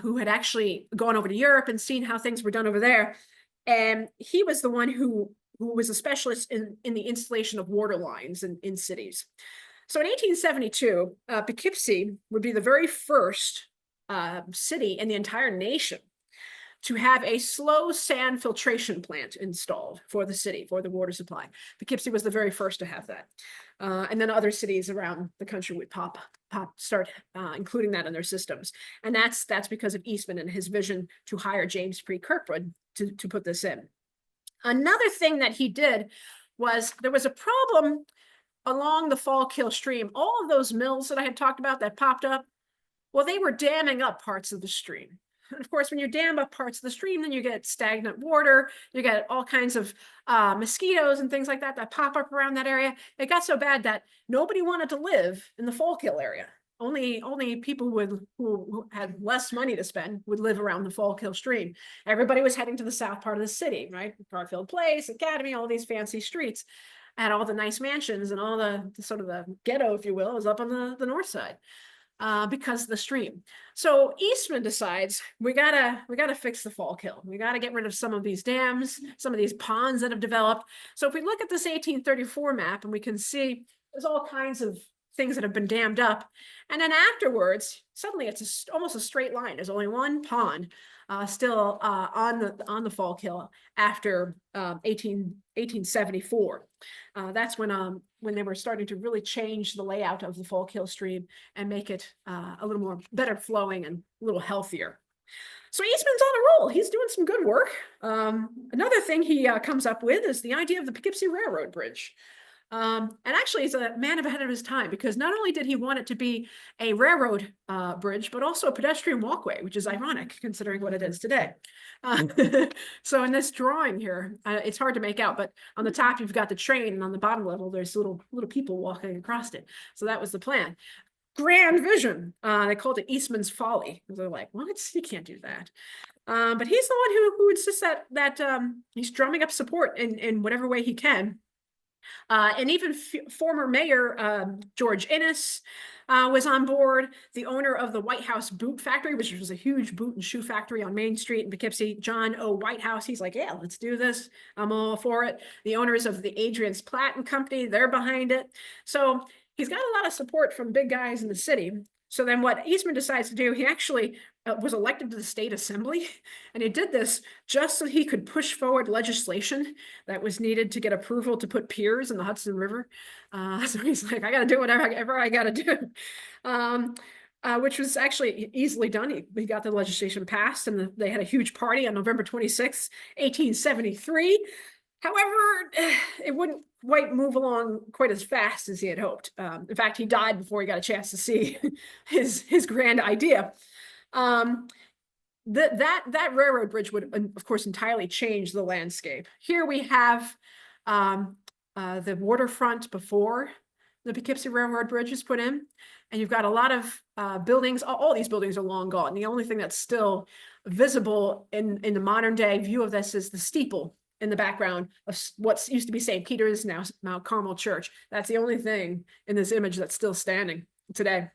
who had actually gone over to Europe and seen how things were done over there. And he was the one who was a specialist in the installation of water lines in cities. So in 1872, Poughkeepsie would be the very first city in the entire nation to have a slow sand filtration plant installed for the city, for the water supply. Poughkeepsie was the very first to have that. And then other cities around the country would start including that in their systems. And that's because of Eastman and his vision to hire James P. Kirkwood to put this in. Another thing that he did was there was a problem along the Fallkill stream. All of those mills that I had talked about that popped up, well, they were damming up parts of the stream. And of course, when you dam up parts of the stream, then you get stagnant water, you get all kinds of mosquitoes and things like that pop up around that area. It got so bad that nobody wanted to live in the Fallkill area. Only people who had less money to spend would live around the Fallkill stream. Everybody was heading to the south part of the city, right? Garfield Place, Academy, all these fancy streets, and all the nice mansions and all the sort of the ghetto, if you will, is up on the north side. Because of the stream. So Eastman decides we gotta fix the Fallkill. We gotta get rid of some of these dams, some of these ponds that have developed. So if we look at this 1834 map, and we can see there's all kinds of things that have been dammed up, and then afterwards, suddenly it's almost a straight line. There's only one pond still on the Fallkill after 1874. That's when they were starting to really change the layout of the Fallkill stream and make it a little more better flowing and a little healthier. So Eastman's on a roll. He's doing some good work. Another thing he comes up with is the idea of the Poughkeepsie Railroad Bridge. And actually he's a man ahead of his time, because not only did he want it to be a railroad bridge, but also a pedestrian walkway, which is ironic considering what it is today. So in this drawing here, it's hard to make out, but on the top you've got the train, and on the bottom level there's little people walking across it. So that was the plan. Grand vision. They called it Eastman's Folly. They're like, what? You can't do that. But he's the one who insists that he's drumming up support in whatever way he can. And even former mayor George Innes was on board. The owner of the White House Boot Factory, which was a huge boot and shoe factory on Main Street in Poughkeepsie, John O. Whitehouse, he's like, yeah, let's do this. I'm all for it. The owners of the Adrian's Platt and Company, they're behind it. So he's got a lot of support from big guys in the city. So then what Eastman decides to do, he actually was elected to the state assembly, and he did this just so he could push forward legislation that was needed to get approval to put piers in the Hudson River. So he's like, I got to do whatever I got to do, which was actually easily done. He got the legislation passed, and they had a huge party on November 26, 1873. However, it wouldn't quite move along quite as fast as he had hoped. In fact, he died before he got a chance to see his grand idea. That railroad bridge would, of course, entirely change the landscape. Here we have the waterfront before the Poughkeepsie Railroad Bridge is put in, and you've got a lot of buildings. All these buildings are long gone. The only thing that's still visible in the modern day view of this is the steeple in the background of what used to be St. Peter's, now Mount Carmel Church. That's the only thing in this image that's still standing today.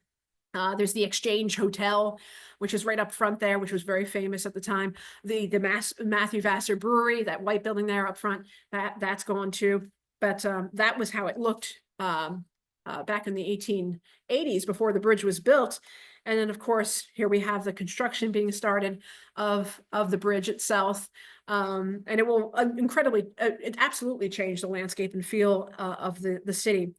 There's the Exchange Hotel, which is right up front there, which was very famous at the time. The Matthew Vassar Brewery, that white building there up front, that's gone too. But that was how it looked back in the 1880s before the bridge was built. And then, of course, here we have the construction being started of the bridge itself. And it will it absolutely change the landscape and feel of the city.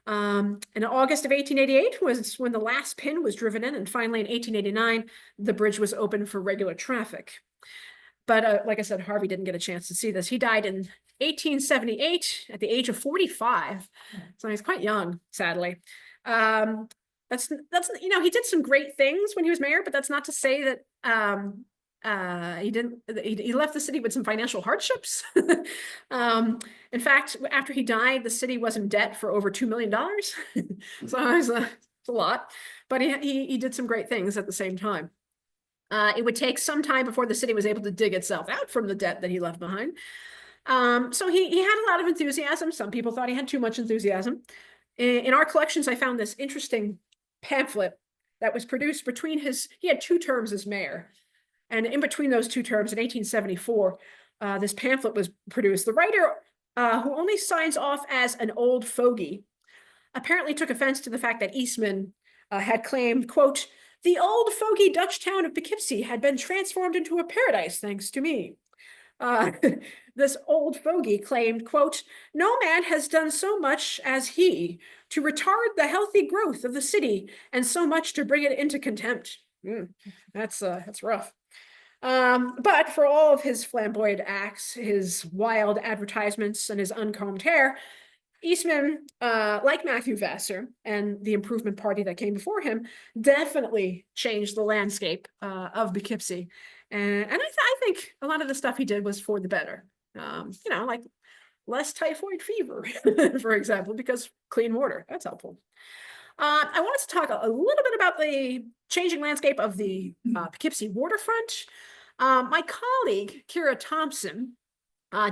In August of 1888 was when the last pin was driven in, and finally in 1889, the bridge was open for regular traffic. But like I said, Harvey didn't get a chance to see this. He died in 1878 at the age of 45. So he's quite young, sadly. That's he did some great things when he was mayor, but that's not to say that he left the city with some financial hardships. In fact, after he died, the city was in debt for over $2 million. So it's a lot, but he did some great things at the same time. It would take some time before the city was able to dig itself out from the debt that he left behind. So he had a lot of enthusiasm. Some people thought he had too much enthusiasm. In our collections, I found this interesting pamphlet that was produced between he had 2 terms as mayor. And in between those 2 terms in 1874, this pamphlet was produced. The writer, who only signs off as an old fogey, apparently took offense to the fact that Eastman had claimed, quote, "The old fogey Dutch town of Poughkeepsie had been transformed into a paradise thanks to me." This old fogey claimed, quote, "No man has done so much as he to retard the healthy growth of the city and so much to bring it into contempt." That's rough. But for all of his flamboyant acts, his wild advertisements, and his uncombed hair, Eastman, like Matthew Vassar and the Improvement Party that came before him, definitely changed the landscape of Poughkeepsie. And I think a lot of the stuff he did was for the better. Like less typhoid fever, for example, because clean water, that's helpful. I wanted to talk a little bit about the changing landscape of the Poughkeepsie waterfront. My colleague, Kira Thompson,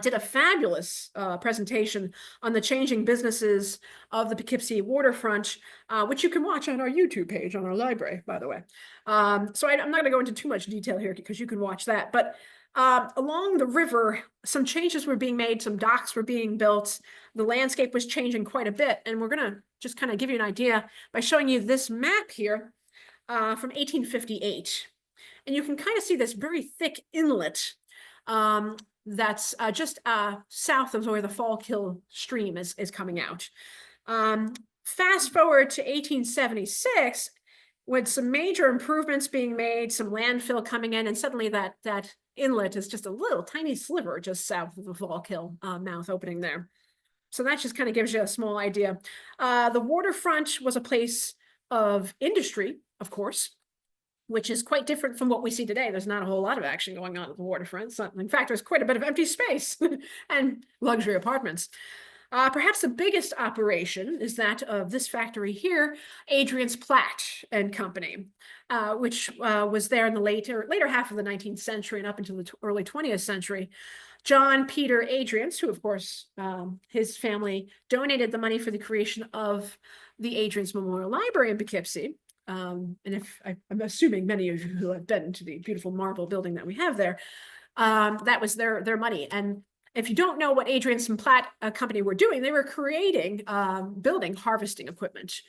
did a fabulous presentation on the changing businesses of the Poughkeepsie waterfront, which you can watch on our YouTube page on our library, by the way. So I'm not going to go into too much detail here because you can watch that. But along the river, some changes were being made, some docks were being built. The landscape was changing quite a bit. And we're going to just kind of give you an idea by showing you this map here from 1858. And you can kind of see this very thick inlet that's just south of where the Fallkill stream is coming out. Fast forward to 1876, with some major improvements being made, some landfill coming in, and suddenly that inlet is just a little tiny sliver just south of the Fallkill mouth opening there. So that just kind of gives you a small idea. The waterfront was a place of industry, of course, which is quite different from what we see today. There's not a whole lot of action going on at the waterfront. So, in fact, there's quite a bit of empty space and luxury apartments. Perhaps the biggest operation is that of this factory here, Adrian's Platt and Company, which was there in the later half of the 19th century and up until the early 20th century. John Peter Adrians, who of course his family donated the money for the creation of the Adrians Memorial Library in Poughkeepsie. And I'm assuming many of you who have been to the beautiful marble building that we have there, that was their money. And if you don't know what Adrians and Platt Company were doing, they were creating, building harvesting equipment,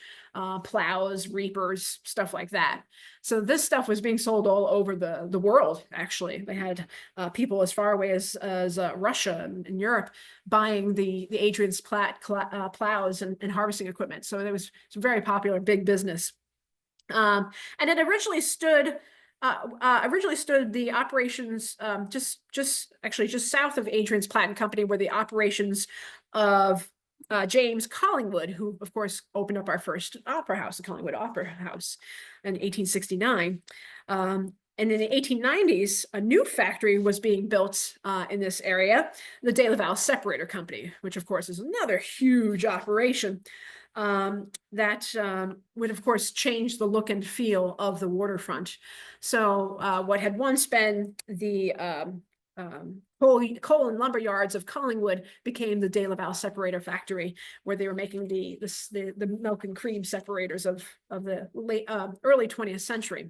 plows, reapers, stuff like that. So this stuff was being sold all over the world, actually. They had people as far away as Russia and Europe buying the Adrians Platt plows and harvesting equipment. So it was a very popular, big business. And it originally stood the operations just south of Adrian's Platt and Company were the operations of James Collingwood, who of course opened up our first opera house, the Collingwood Opera House, in 1869. And in the 1890s, a new factory was being built in this area, the De La Valle Separator Company, which of course is another huge operation. That would, of course, change the look and feel of the waterfront. So what had once been the coal and lumber yards of Collingwood became the De La Valle Separator Factory, where they were making the milk and cream separators of the early 20th century.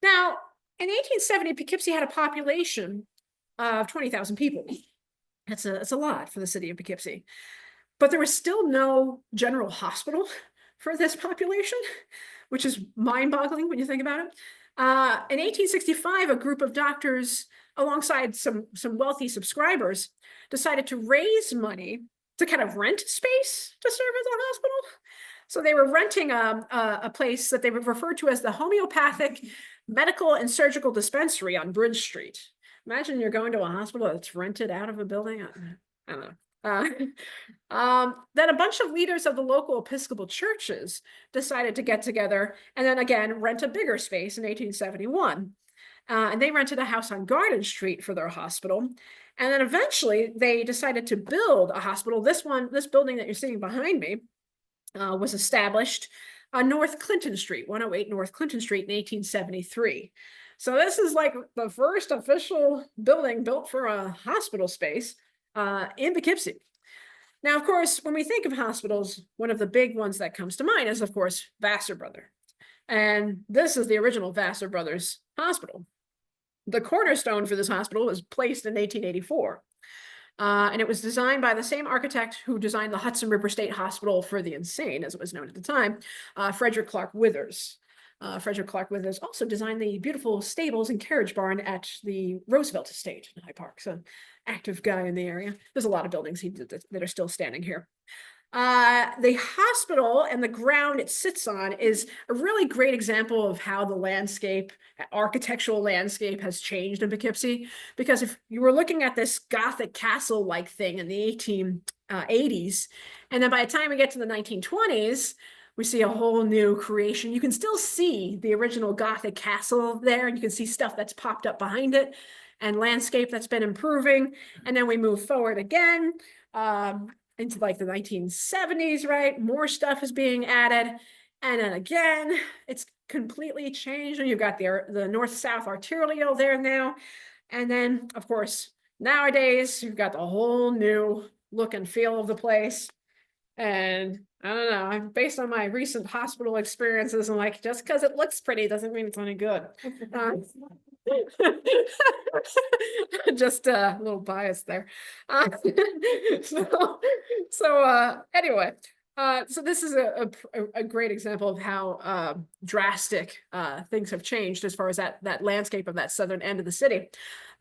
Now, in 1870, Poughkeepsie had a population of 20,000 people. That's a lot for the city of Poughkeepsie. But there was still no general hospital for this population, which is mind-boggling when you think about it. In 1865, a group of doctors, alongside some wealthy subscribers, decided to raise money to kind of rent space to serve as a hospital. So they were renting a place that they would refer to as the Homeopathic Medical and Surgical Dispensary on Bridge Street. Imagine you're going to a hospital that's rented out of a building. I don't know. Then a bunch of leaders of the local Episcopal churches decided to get together and then again rent a bigger space in 1871. And they rented a house on Garden Street for their hospital. And then eventually they decided to build a hospital. This building that you're seeing behind me was established on North Clinton Street, 108 North Clinton Street in 1873. So this is like the first official building built for a hospital space in Poughkeepsie. Now, of course, when we think of hospitals, one of the big ones that comes to mind is, of course, Vassar Brothers. And this is the original Vassar Brothers Hospital. The cornerstone for this hospital was placed in 1884. And it was designed by the same architect who designed the Hudson River State Hospital for the Insane, as it was known at the time, Frederick Clark Withers. Frederick Clark Withers also designed the beautiful stables and carriage barn at the Roosevelt Estate in Hyde Park. So active guy in the area. There's a lot of buildings he did that are still standing here. The hospital and the ground it sits on is a really great example of how the architectural landscape has changed in Poughkeepsie. Because if you were looking at this Gothic castle-like thing in the 1880s, and then by the time we get to the 1920s, we see a whole new creation. You can still see the original Gothic castle there, and you can see stuff that's popped up behind it, and landscape that's been improving. And then we move forward again, into like the 1970s, right? More stuff is being added. And then again, it's completely changed. And you've got the north-south arterial there now. And then, of course, nowadays, you've got the whole new look and feel of the place. And I don't know, based on my recent hospital experiences, I'm like, just because it looks pretty doesn't mean it's any good. Just a little bias there. Anyway, so this is a great example of how drastic things have changed as far as that landscape of that southern end of the city.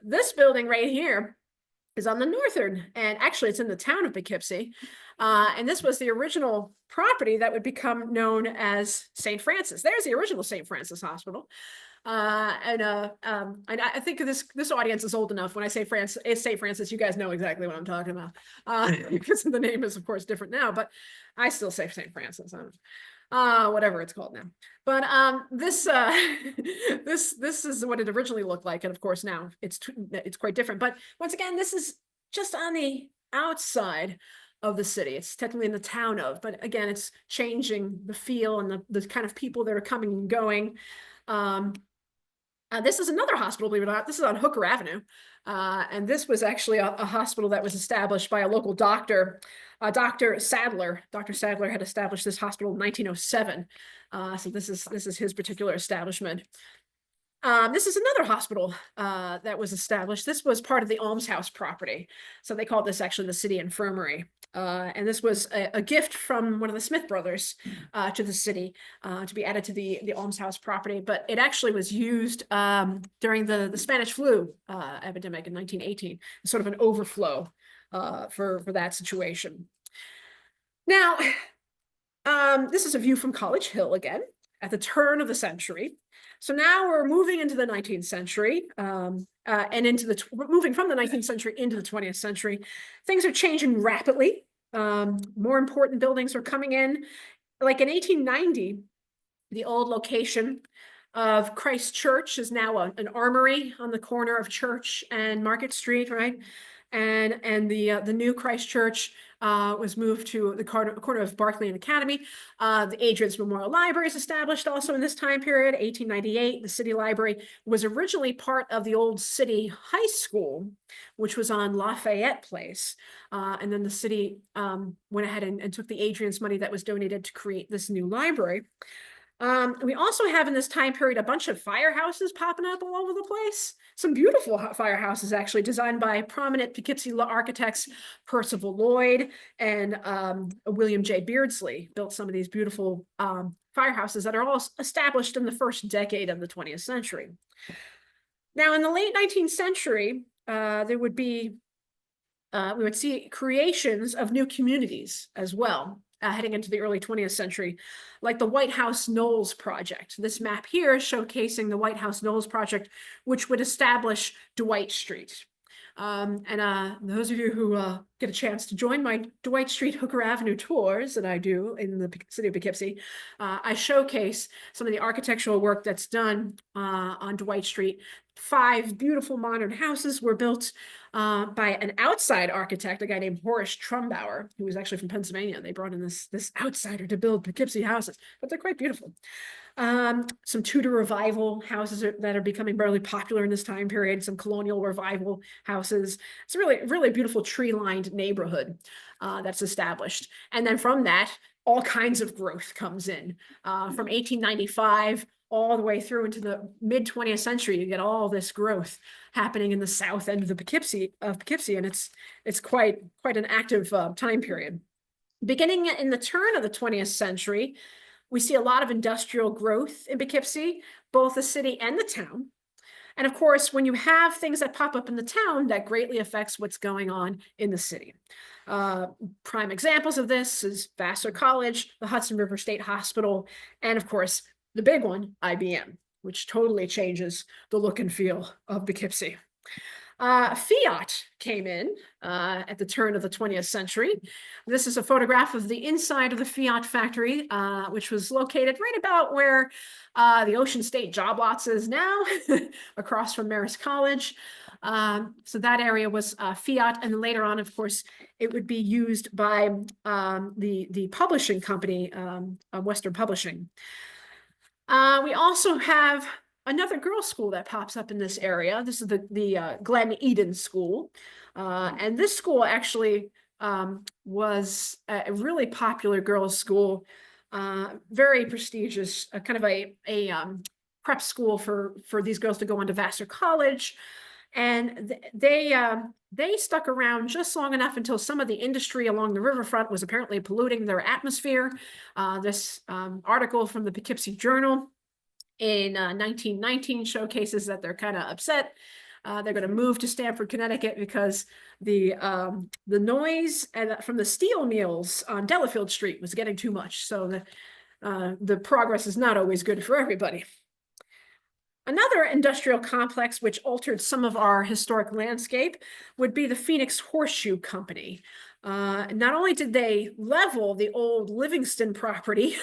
This building right here is on the northern, and actually it's in the town of Poughkeepsie. And this was the original property that would become known as St. Francis. There's the original St. Francis Hospital. And I think this audience is old enough. When I say it's St. Francis, you guys know exactly what I'm talking about. Because the name is of course different now, but I still say St. Francis. Whatever it's called now. But this is what it originally looked like, and of course now it's quite different. But once again, this is just on the outside of the city. It's technically in the town of, but again, it's changing the feel and the kind of people that are coming and going. This is another hospital, believe it or not. This is on Hooker Avenue. And this was actually a hospital that was established by a local doctor, Dr. Sadler. Dr. Sadler had established this hospital in 1907. So this is his particular establishment. This is another hospital that was established. This was part of the almshouse property. So they called this actually the city infirmary. And this was a gift from one of the Smith brothers to the city to be added to the almshouse property. But it actually was used during the Spanish flu epidemic in 1918, sort of an overflow for that situation. Now, this is a view from College Hill again at the turn of the century. So now we're moving into the 19th century and moving from the 19th century into the 20th century. Things are changing rapidly. More important buildings are coming in. Like in 1890, the old location of Christ Church is now an armory on the corner of Church and Market Street, right? And the new Christ Church was moved to the corner of Barclay and Academy. The Adrian's Memorial Library is established also in this time period, 1898. The city library was originally part of the old city high school, which was on Lafayette Place. And then the city went ahead and took the Adrian's money that was donated to create this new library. We also have in this time period a bunch of firehouses popping up all over the place. Some beautiful firehouses actually designed by prominent Poughkeepsie architects Percival Lloyd and William J. Beardsley built some of these beautiful firehouses that are all established in the first decade of the 20th century. Now, in the late 19th century, we would see creations of new communities as well, heading into the early 20th century, like the White House Knolls Project. This map here is showcasing the White House Knolls Project, which would establish Dwight Street. Those of you who get a chance to join my Dwight Street Hooker Avenue tours that I do in the city of Poughkeepsie, I showcase some of the architectural work that's done on Dwight Street. 5 beautiful modern houses were built by an outside architect, a guy named Horace Trumbauer, who was actually from Pennsylvania. They brought in this outsider to build Poughkeepsie houses, but they're quite beautiful. Some Tudor revival houses that are becoming really popular in this time period, some colonial revival houses. It's a really beautiful tree-lined neighborhood that's established. And then from that, all kinds of growth comes in. From 1895 all the way through into the mid 20th century, you get all this growth happening in the south end of the Poughkeepsie, and it's quite an active time period. Beginning in the turn of the 20th century, we see a lot of industrial growth in Poughkeepsie, both the city and the town. And of course, when you have things that pop up in the town, that greatly affects what's going on in the city. Prime examples of this is Vassar College, the Hudson River State Hospital, and of course, the big one, IBM, which totally changes the look and feel of Poughkeepsie. Fiat came in at the turn of the 20th century. This is a photograph of the inside of the Fiat factory, which was located right about where the Ocean State Job Lots is now, across from Marist College. So that area was Fiat, and later on, of course, it would be used by the publishing company, Western Publishing. We also have another girls' school that pops up in this area. This is the Glen Eden School. And this school actually was a really popular girls' school, very prestigious, kind of a prep school for these girls to go on to Vassar College. And they stuck around just long enough until some of the industry along the riverfront was apparently polluting their atmosphere. This article from the Poughkeepsie Journal in 1919 showcases that they're kind of upset. They're going to move to Stamford, Connecticut, because the noise from the steel mills on Delafield Street was getting too much. So the progress is not always good for everybody. Another industrial complex which altered some of our historic landscape would be the Phoenix Horseshoe Company. Not only did they level the old Livingston property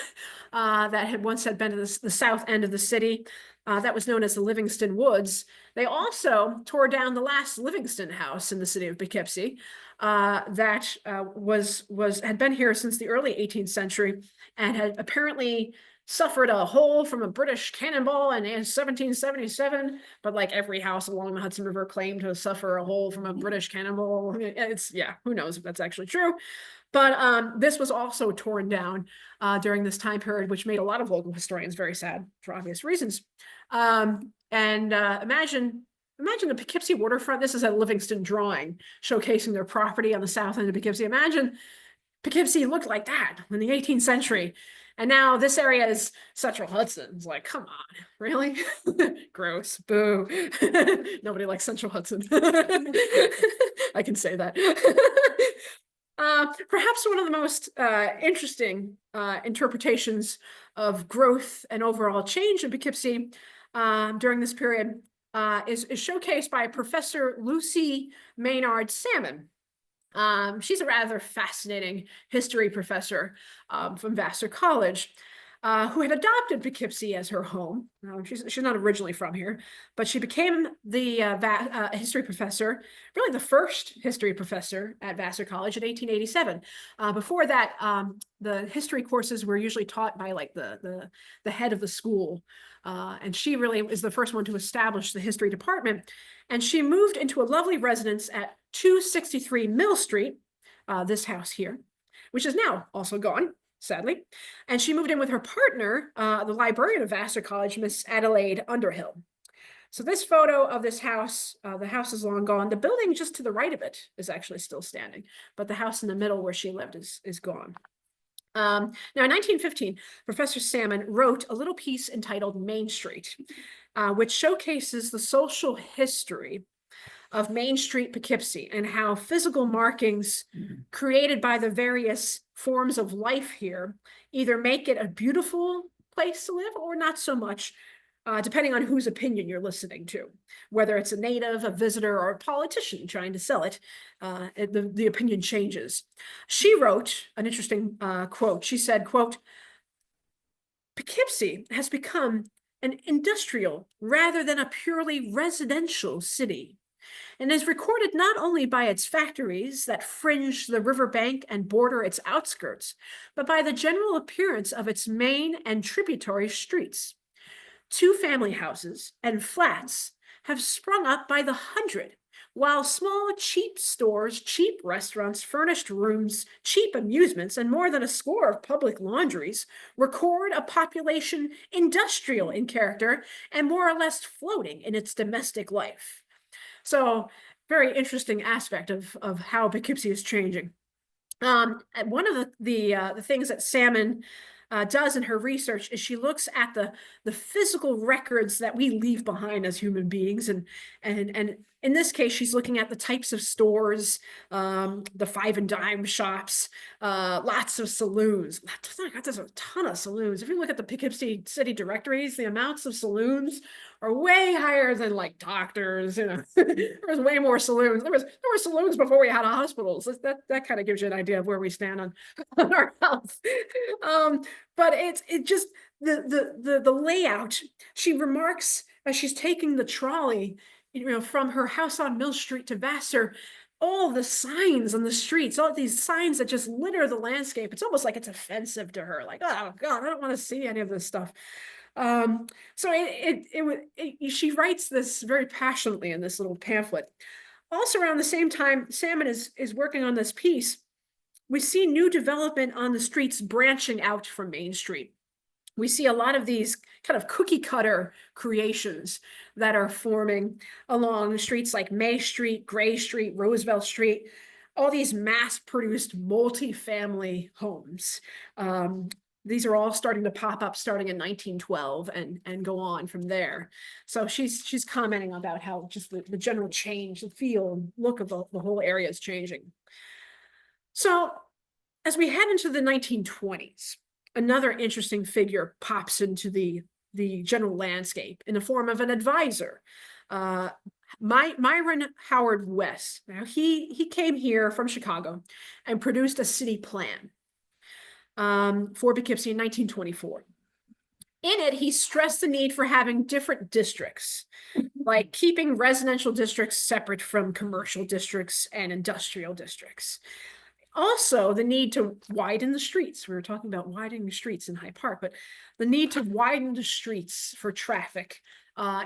that had once been the south end of the city, that was known as the Livingston Woods, they also tore down the last Livingston house in the city of Poughkeepsie that had been here since the early 18th century and had apparently suffered a hole from a British cannonball in 1777, but like every house along the Hudson River claimed to suffer a hole from a British cannonball. Yeah, who knows if that's actually true. But this was also torn down during this time period, which made a lot of local historians very sad for obvious reasons. Imagine the Poughkeepsie waterfront. This is a Livingston drawing showcasing their property on the south end of Poughkeepsie. Imagine Poughkeepsie looked like that in the 18th century. And now this area is Central Hudson. It's like, come on, really? Gross, boo. Nobody likes Central Hudson. I can say that. Perhaps one of the most interesting interpretations of growth and overall change in Poughkeepsie during this period is showcased by Professor Lucy Maynard Salmon. She's a rather fascinating history professor from Vassar College, who had adopted Poughkeepsie as her home. She's not originally from here, but she became the history professor, really the first history professor at Vassar College in 1887. Before that, the history courses were usually taught by like the head of the school. And she really is the first one to establish the history department. And she moved into a lovely residence at 263 Mill Street, this house here, which is now also gone. sadly. And she moved in with her partner, the librarian of Vassar College, Miss Adelaide Underhill. So this photo of this house, the house is long gone. The building just to the right of it is actually still standing, but the house in the middle where she lived is gone. Now in 1915, Professor Salmon wrote a little piece entitled Main Street, which showcases the social history of Main Street, Poughkeepsie, and how physical markings created by the various forms of life here either make it a beautiful place to live or not so much, depending on whose opinion you're listening to, whether it's a native, a visitor, or a politician trying to sell it, the opinion changes. She wrote an interesting quote. She said, quote, "Poughkeepsie has become an industrial rather than a purely residential city, and is recorded not only by its factories that fringe the riverbank and border its outskirts, but by the general appearance of its main and tributary streets. 2 family houses and flats have sprung up by the hundred, while small, cheap stores, cheap restaurants, furnished rooms, cheap amusements, and more than a score of public laundries record a population industrial in character and more or less floating in its domestic life." So very interesting aspect of how Poughkeepsie is changing. And one of the things that Salmon does in her research is she looks at the physical records that we leave behind as human beings, and in this case, she's looking at the types of stores, the 5 and dime shops, lots of saloons. There's a ton of saloons. If you look at the Poughkeepsie city directories, the amounts of saloons are way higher than like doctors. You know, there was way more saloons. There were saloons before we had hospitals. That kind of gives you an idea of where we stand on our health. But it just the layout. She remarks as she's taking the trolley, you know, from her house on Mill Street to Vassar, all the signs on the streets, all these signs that just litter the landscape. It's almost like it's offensive to her. Like, oh God, I don't want to see any of this stuff. So she writes this very passionately in this little pamphlet. Also around the same time, Salmon is working on this piece. We see new development on the streets branching out from Main Street. We see a lot of these kind of cookie cutter creations that are forming along streets like May Street, Gray Street, Roosevelt Street, all these mass-produced multi-family homes. These are all starting to pop up starting in 1912 and go on from there. So she's commenting about how just the general change, the feel and look of the whole area is changing. So as we head into the 1920s, another interesting figure pops into the general landscape in the form of an advisor, Myron Howard West. Now he came here from Chicago and produced a city plan for Poughkeepsie in 1924. In it, he stressed the need for having different districts, like keeping residential districts separate from commercial districts and industrial districts. Also, the need to widen the streets. We were talking about widening the streets in Hyde Park, but the need to widen the streets for traffic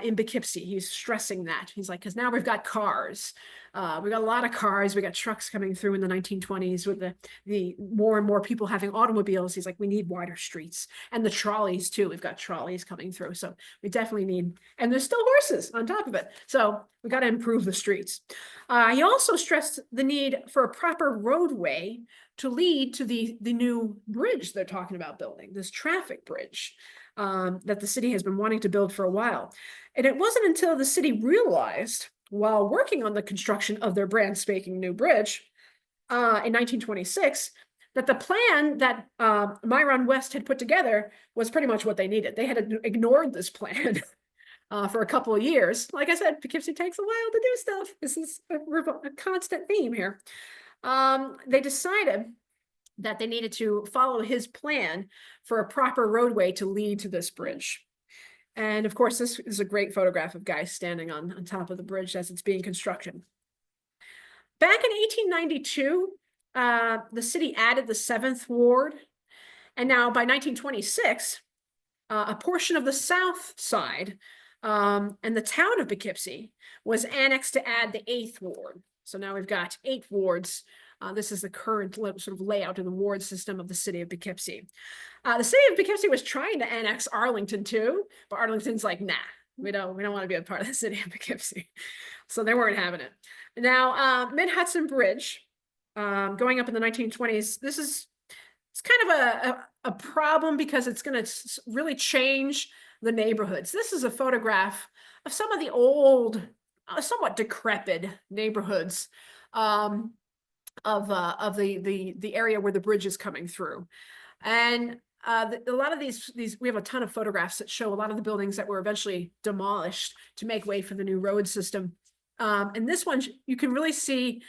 in Poughkeepsie. He's stressing that. He's like, because now we've got cars. We got a lot of cars. We got trucks coming through in the 1920s with the more and more people having automobiles. He's like, we need wider streets. And the trolleys too. We've got trolleys coming through. So we definitely need, and there's still horses on top of it. So we got to improve the streets. He also stressed the need for a proper roadway to lead to the new bridge they're talking about building, this traffic bridge that the city has been wanting to build for a while. And it wasn't until the city realized, while working on the construction of their brand spanking new bridge in 1926, that the plan that Myron West had put together was pretty much what they needed. They had ignored this plan for a couple of years. Like I said, Poughkeepsie takes a while to do stuff. This is a constant theme here. They decided that they needed to follow his plan for a proper roadway to lead to this bridge. And of course, this is a great photograph of guys standing on top of the bridge as it's being constructed. Back in 1892, the city added the 7th Ward. And now by 1926, a portion of the south side and the town of Poughkeepsie was annexed to add the 8th Ward. So now we've got 8 wards This is the current sort of layout of the ward system of the city of Poughkeepsie. The city of Poughkeepsie was trying to annex Arlington too, but Arlington's like, nah, we don't want to be a part of the city of Poughkeepsie. So they weren't having it. Now, Mid-Hudson Bridge, going up in the 1920s, it's kind of a problem because it's going to really change the neighborhoods. This is a photograph of some of the old, somewhat decrepit neighborhoods of the area where the bridge is coming through. And a lot of these, we have a ton of photographs that show a lot of the buildings that were eventually demolished to make way for the new road system. And this one, you can really see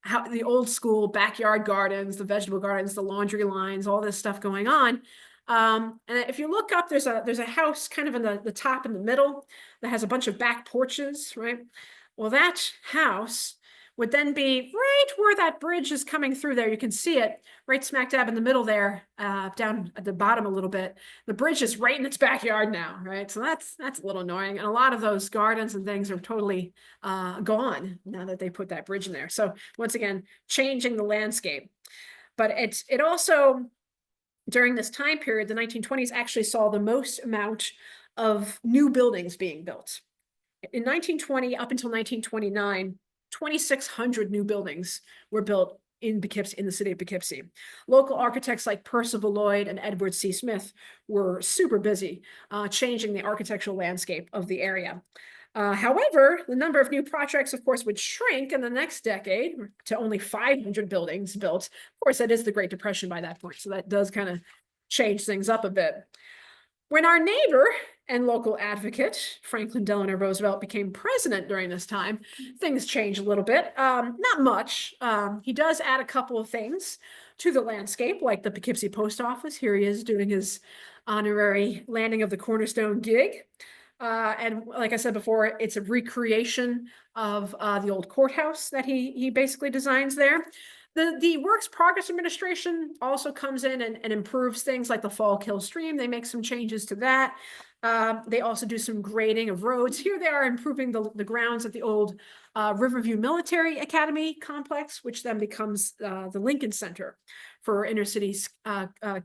how the old school backyard gardens, the vegetable gardens, the laundry lines, all this stuff going on. And if you look up, there's a house kind of in the top in the middle that has a bunch of back porches, right? Well, that house would then be right where that bridge is coming through there. You can see it right smack dab in the middle there, down at the bottom a little bit. The bridge is right in its backyard now, right? So that's a little annoying. And a lot of those gardens and things are totally gone now that they put that bridge in there. So once again, changing the landscape. But it also, during this time period, the 1920s actually saw the most amount of new buildings being built. In 1920 up until 1929, 2,600 new buildings were built in Poughkeepsie, in the city of Poughkeepsie. Local architects like Percival Lloyd and Edward C. Smith were super busy changing the architectural landscape of the area. However, the number of new projects, of course, would shrink in the next decade to only 500 buildings built. Of course, that is the Great Depression by that point, so that does kind of change things up a bit. When our neighbor and local advocate, Franklin Delano Roosevelt, became president during this time, things changed a little bit. Not much. He does add a couple of things to the landscape, like the Poughkeepsie Post Office. Here he is doing his honorary landing of the cornerstone gig. And like I said before, it's a recreation of the old courthouse that he basically designs there. The Works Progress Administration also comes in and improves things like the Fall Kill Stream. They make some changes to that. They also do some grading of roads. Here they are improving the grounds at the old Riverview Military Academy complex, which then becomes the Lincoln Center for inner city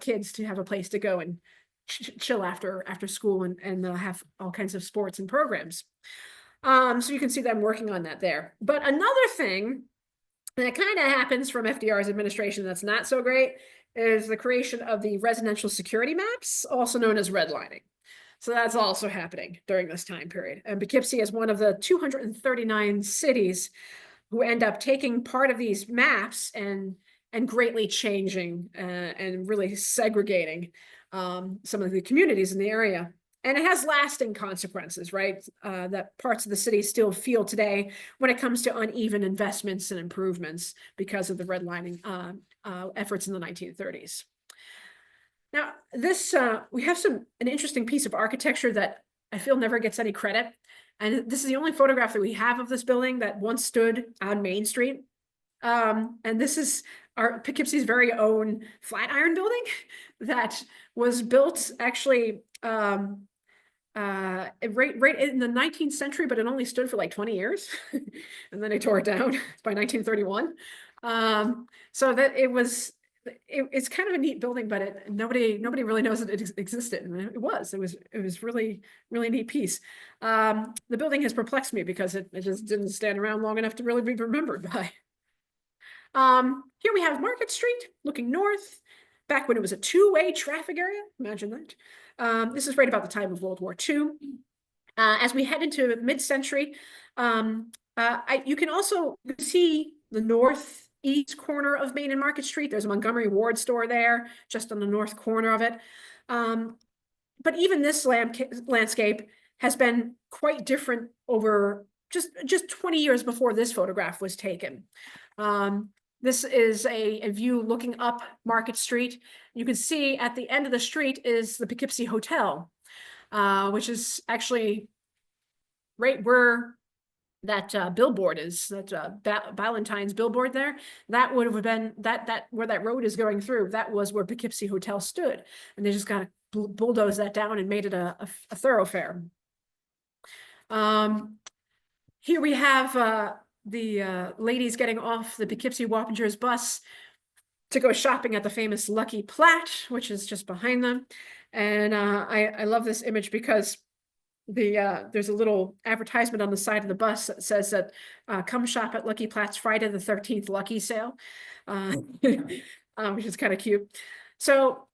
kids to have a place to go and chill after school and have all kinds of sports and programs. So you can see them working on that there. But another thing that kind of happens from FDR's administration that's not so great is the creation of the residential security maps, also known as redlining. So that's also happening during this time period. And Poughkeepsie is one of the 239 cities who end up taking part of these maps and greatly changing and really segregating some of the communities in the area. And it has lasting consequences, right? That parts of the city still feel today when it comes to uneven investments and improvements because of the redlining efforts in the 1930s. Now, this we have an interesting piece of architecture that I feel never gets any credit. And this is the only photograph that we have of this building that once stood on Main Street. And this is our Poughkeepsie's very own Flatiron building that was built actually right in the 19th century, but it only stood for like 20 years. And then they tore it down by 1931. So that it's kind of a neat building, but nobody really knows that it existed. And it was really neat piece. The building has perplexed me because it just didn't stand around long enough to really be remembered by. Here we have Market Street looking north, back when it was a two-way traffic area. Imagine that. This is right about the time of World War II. As we head into mid-century, you can also see the northeast corner of Main and Market Street. There's a Montgomery Ward store there, just on the north corner of it. But even this landscape has been quite different over just 20 years before this photograph was taken. This is a view looking up Market Street. You can see at the end of the street is the Poughkeepsie Hotel, which is actually right where that billboard is, that Ballantyne's billboard there. That would have been that where that road is going through. That was where Poughkeepsie Hotel stood, and they just kind of bulldozed that down and made it a thoroughfare. Here we have ladies getting off the Poughkeepsie Wappingers bus to go shopping at the famous Lucky Platt, which is just behind them. And I love this image because there's a little advertisement on the side of the bus that says that come shop at Lucky Platt's Friday the 13th Lucky Sale, which is kind of cute. So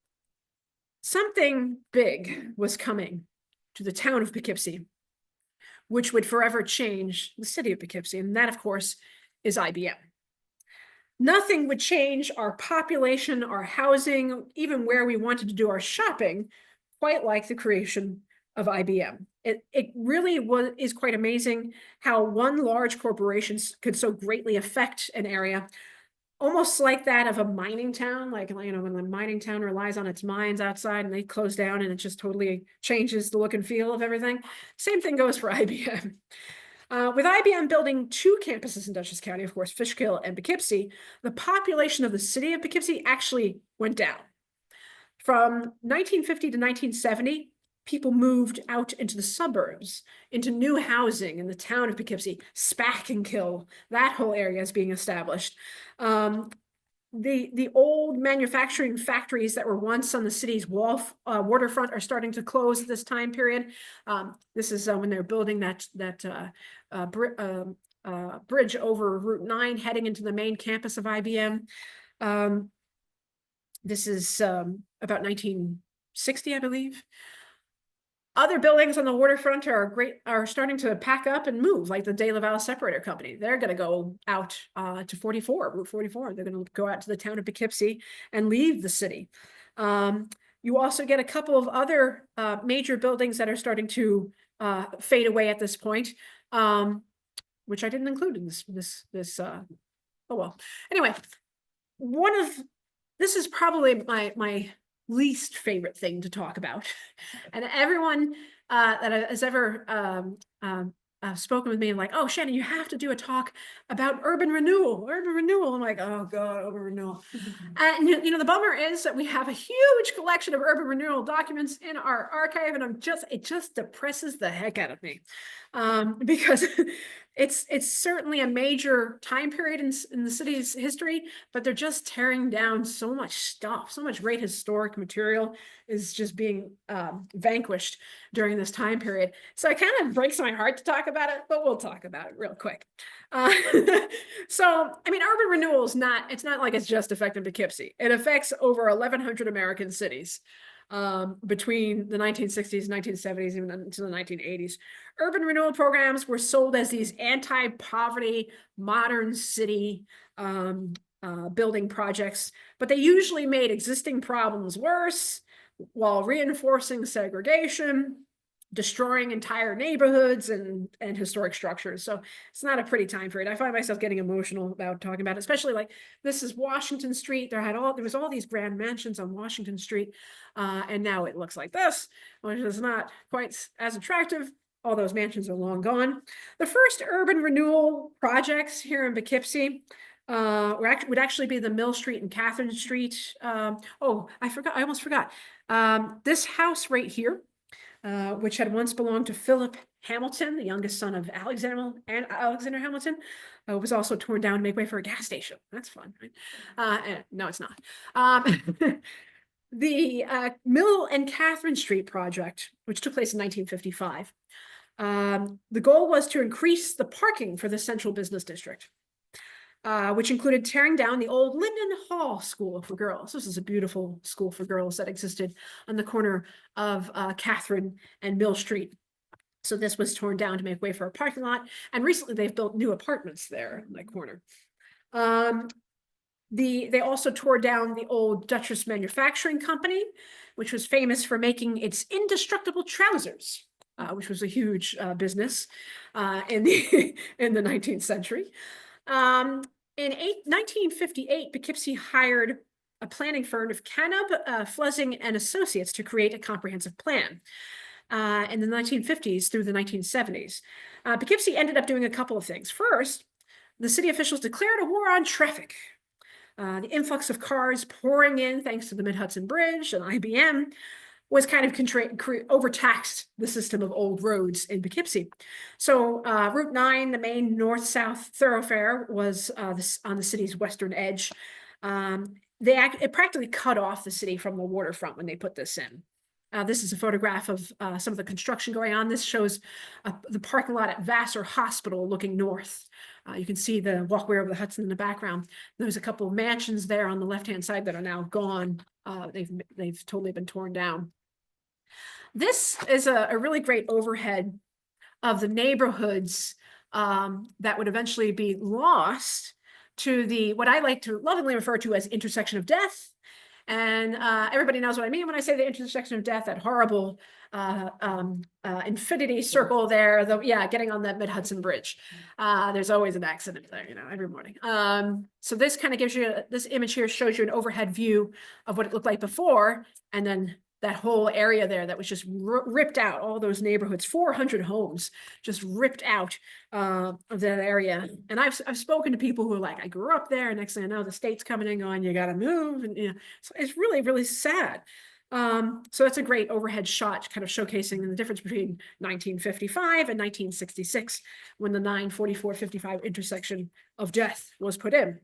something big was coming to the town of Poughkeepsie, which would forever change the city of Poughkeepsie. And that, of course, is IBM. Nothing would change our population, our housing, even where we wanted to do our shopping, quite like the creation of IBM. It really is quite amazing how one large corporation could so greatly affect an area, almost like that of a mining town, like, you know, when the mining town relies on its mines outside and they close down and it just totally changes the look and feel of everything. Same thing goes for IBM. With IBM building 2 campuses in Dutchess County, of course, Fishkill and Poughkeepsie, the population of the city of Poughkeepsie actually went down. From 1950 to 1970, people moved out into the suburbs, into new housing in the town of Poughkeepsie. Spack and Kill, that whole area is being established. The old manufacturing factories that were once on the city's waterfront are starting to close at this time period. This is when they're building that bridge over Route 9 heading into the main campus of IBM. This is about 1960, I believe. Other buildings on the waterfront are starting to pack up and move, like the De La Valle Separator Company. They're going to go out to Route 44. They're going to go out to the town of Poughkeepsie and leave the city. You also get a couple of other major buildings that are starting to fade away at this point, which I didn't include in this. Oh well. Anyway, this is probably my least favorite thing to talk about. And everyone that has ever spoken with me and like, oh, Shannon, you have to do a talk about urban renewal. I'm like, oh God, urban renewal. And you know, the bummer is that we have a huge collection of urban renewal documents in our archive, and it just depresses the heck out of me. Because it's certainly a major time period in the city's history, but they're just tearing down so much stuff. So much great historic material is just being vanquished during this time period. So it kind of breaks my heart to talk about it, but we'll talk about it real quick. So, I mean, urban renewal it's not like it's just affecting Poughkeepsie. It affects over 1,100 American cities between the 1960s, 1970s, even into the 1980s. Urban renewal programs were sold as these anti-poverty, modern city building projects, but they usually made existing problems worse while reinforcing segregation, destroying entire neighborhoods and historic structures. So it's not a pretty time period. I find myself getting emotional about talking about it, especially like this is Washington Street. There was all these grand mansions on Washington Street. And now it looks like this, which is not quite as attractive. All those mansions are long gone. The first urban renewal projects here in Poughkeepsie would actually be the Mill Street and Catherine Street. Oh, I almost forgot. This house right here, which had once belonged to Philip Hamilton, the youngest son of Alexander Hamilton, was also torn down to make way for a gas station. That's fun, right? No, it's not. The Mill and Catherine Street project, which took place in 1955, the goal was to increase the parking for the central business district, which included tearing down the old Linden Hall School for Girls. This is a beautiful school for girls that existed on the corner of Catherine and Mill Street. So this was torn down to make way for a parking lot. And recently they've built new apartments there in that corner. They also tore down the old Dutchess Manufacturing Company, which was famous for making its indestructible trousers, which was a huge business in the 19th century. In 1958, Poughkeepsie hired a planning firm of Canub, Flussing, and Associates to create a comprehensive plan. In the 1950s through the 1970s, Poughkeepsie ended up doing a couple of things. First, the city officials declared a war on traffic. The influx of cars pouring in thanks to the Mid-Hudson Bridge and IBM was kind of overtaxed the system of old roads in Poughkeepsie. So Route 9, the main north-south thoroughfare, was on the city's western edge. It practically cut off the city from the waterfront when they put this in. This is a photograph of some of the construction going on. This shows the parking lot at Vassar Hospital looking north. You can see the walkway over the Hudson in the background. There's a couple of mansions there on the left-hand side that are now gone. They've totally been torn down. This is a really great overhead of the neighborhoods that would eventually be lost to what I like to lovingly refer to as intersection of death. And everybody knows what I mean when I say the intersection of death, that horrible infinity circle there. Getting on that Mid-Hudson Bridge. There's always an accident there, every morning. So this kind of gives you, this image here shows you an overhead view of what it looked like before, and then that whole area there that was just ripped out, all those neighborhoods, 400 homes just ripped out of that area. And I've spoken to people who are like, I grew up there, and next thing I know, the state's coming and going, you got to move. And so it's really, really sad. So that's a great overhead shot kind of showcasing the difference between 1955 and 1966, when the 944-55 intersection of death was put in.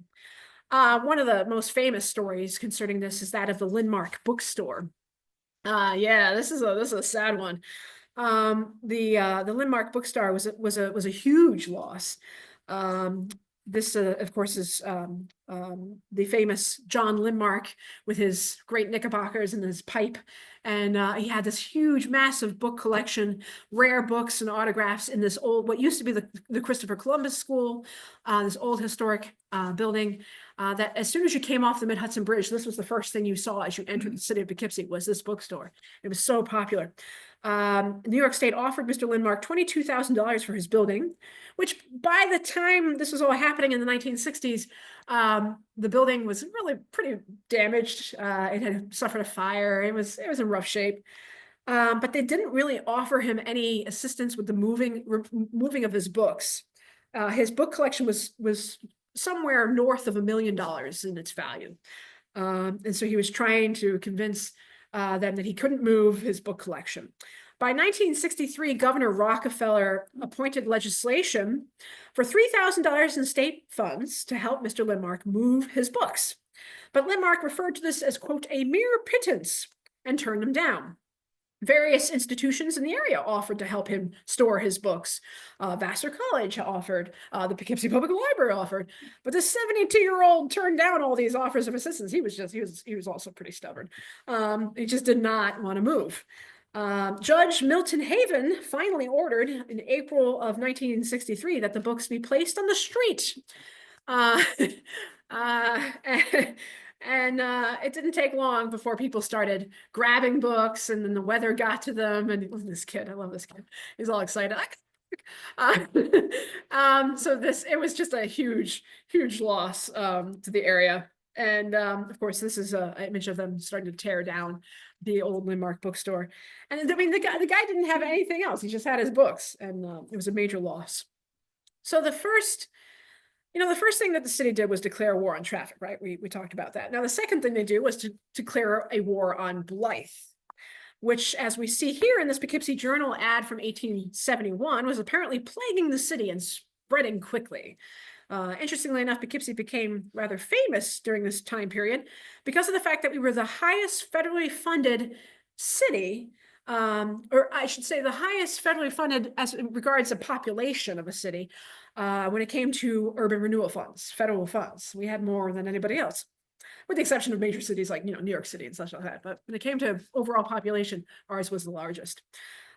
One of the most famous stories concerning this is that of the Lindmark bookstore. This is a sad one. The Lindmark bookstore was a huge loss. This, of course, is the famous John Lindmark with his great knickerbockers and his pipe. And he had this huge, massive book collection, rare books and autographs in this old, what used to be the Christopher Columbus School, this old historic building. That as soon as you came off the Mid-Hudson Bridge, this was the first thing you saw as you entered the city of Poughkeepsie, was this bookstore. It was so popular. New York State offered Mr. Lindmark $22,000 for his building, which by the time this was all happening in the 1960s, the building was really pretty damaged. It had suffered a fire. It was in rough shape. But they didn't really offer him any assistance with the moving of his books. His book collection was somewhere north of $1 million in its value. And so he was trying to convince them that he couldn't move his book collection. By 1963, Governor Rockefeller appointed legislation for $3,000 in state funds to help Mr. Lindmark move his books. But Lindmark referred to this as, quote, a mere pittance, and turned them down. Various institutions in the area offered to help him store his books. Vassar College offered, the Poughkeepsie Public Library offered, but the 72-year-old turned down all these offers of assistance. He was also pretty stubborn. He just did not want to move. Judge Milton Haven finally ordered in April of 1963 that the books be placed on the street. And it didn't take long before people started grabbing books, and then the weather got to them. And this kid, I love this kid. He's all excited. So it was just a huge, huge loss to the area. And of course, this is an image of them starting to tear down the old Lindmark bookstore. And I mean, the guy didn't have anything else. He just had his books, and it was a major loss. So the first thing that the city did was declare war on traffic, right? We talked about that. Now, the second thing they do was to declare a war on Blythe, which, as we see here in this Poughkeepsie Journal ad from 1871, was apparently plaguing the city and spreading quickly. Interestingly enough, Poughkeepsie became rather famous during this time period because of the fact that we were the highest federally funded city, or I should say the highest federally funded as in regards to population of a city. When it came to urban renewal funds, federal funds, we had more than anybody else, with the exception of major cities like, New York City and such like that. But when it came to overall population, ours was the largest.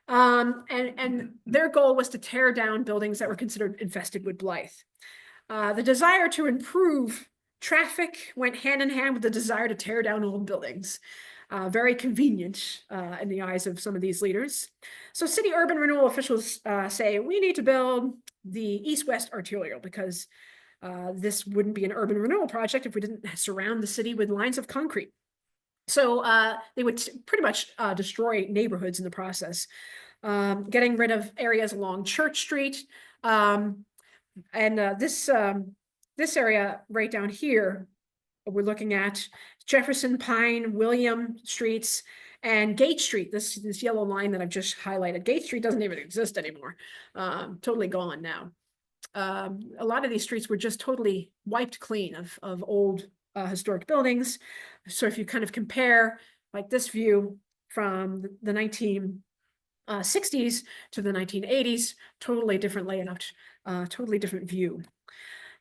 And their goal was to tear down buildings that were considered infested with Blythe. The desire to improve traffic went hand in hand with the desire to tear down old buildings. Very convenient in the eyes of some of these leaders. So city urban renewal officials say, we need to build the east-west arterial because this wouldn't be an urban renewal project if we didn't surround the city with lines of concrete. So they would pretty much destroy neighborhoods in the process, getting rid of areas along Church Street. This area right down here, we're looking at Jefferson, Pine, William streets, And Gate Street, this yellow line that I've just highlighted, Gate Street doesn't even exist anymore. Totally gone now. A lot of these streets were just totally wiped clean of old historic buildings. So if you kind of compare like this view from the 1960s to the 1980s, totally different layout, totally different view.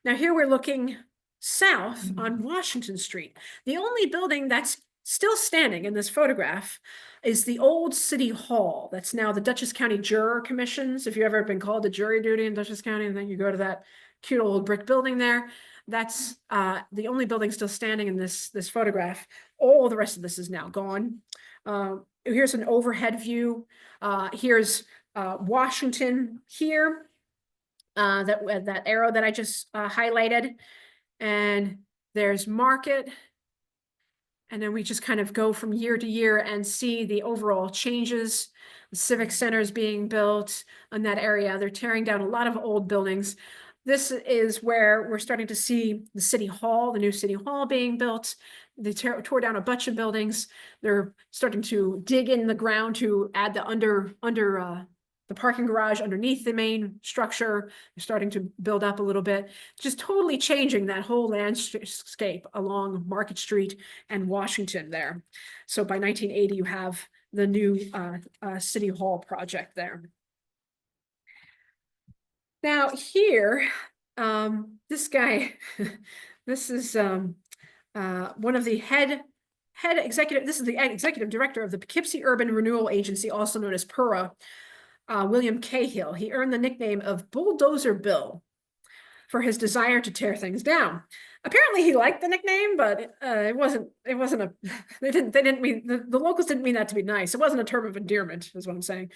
Now here we're looking south on Washington Street. The only building that's still standing in this photograph is the old City Hall. That's now the Dutchess County Juror Commissions. If you've ever been called to jury duty in Dutchess County, and then you go to that cute old brick building there, that's the only building still standing in this photograph. All the rest of this is now gone. Here's an overhead view. Here's Washington here. That arrow that I just highlighted, and there's Market. And then we just kind of go from year to year and see the overall changes. The Civic Center is being built in that area. They're tearing down a lot of old buildings. This is where we're starting to see the City Hall, the new City Hall being built. They tore down a bunch of buildings. They're starting to dig in the ground to add the the parking garage underneath the main structure. They're starting to build up a little bit, just totally changing that whole landscape along Market Street and Washington there. So by 1980, you have the new City Hall project there. Now here, this guy, this is one of the head executive, this is the executive director of the Poughkeepsie Urban Renewal Agency, also known as PURA. William Cahill. He earned the nickname of Bulldozer Bill for his desire to tear things down. Apparently he liked the nickname, but it wasn't a, they didn't mean, the locals didn't mean that to be nice. It wasn't a term of endearment, is what I'm saying.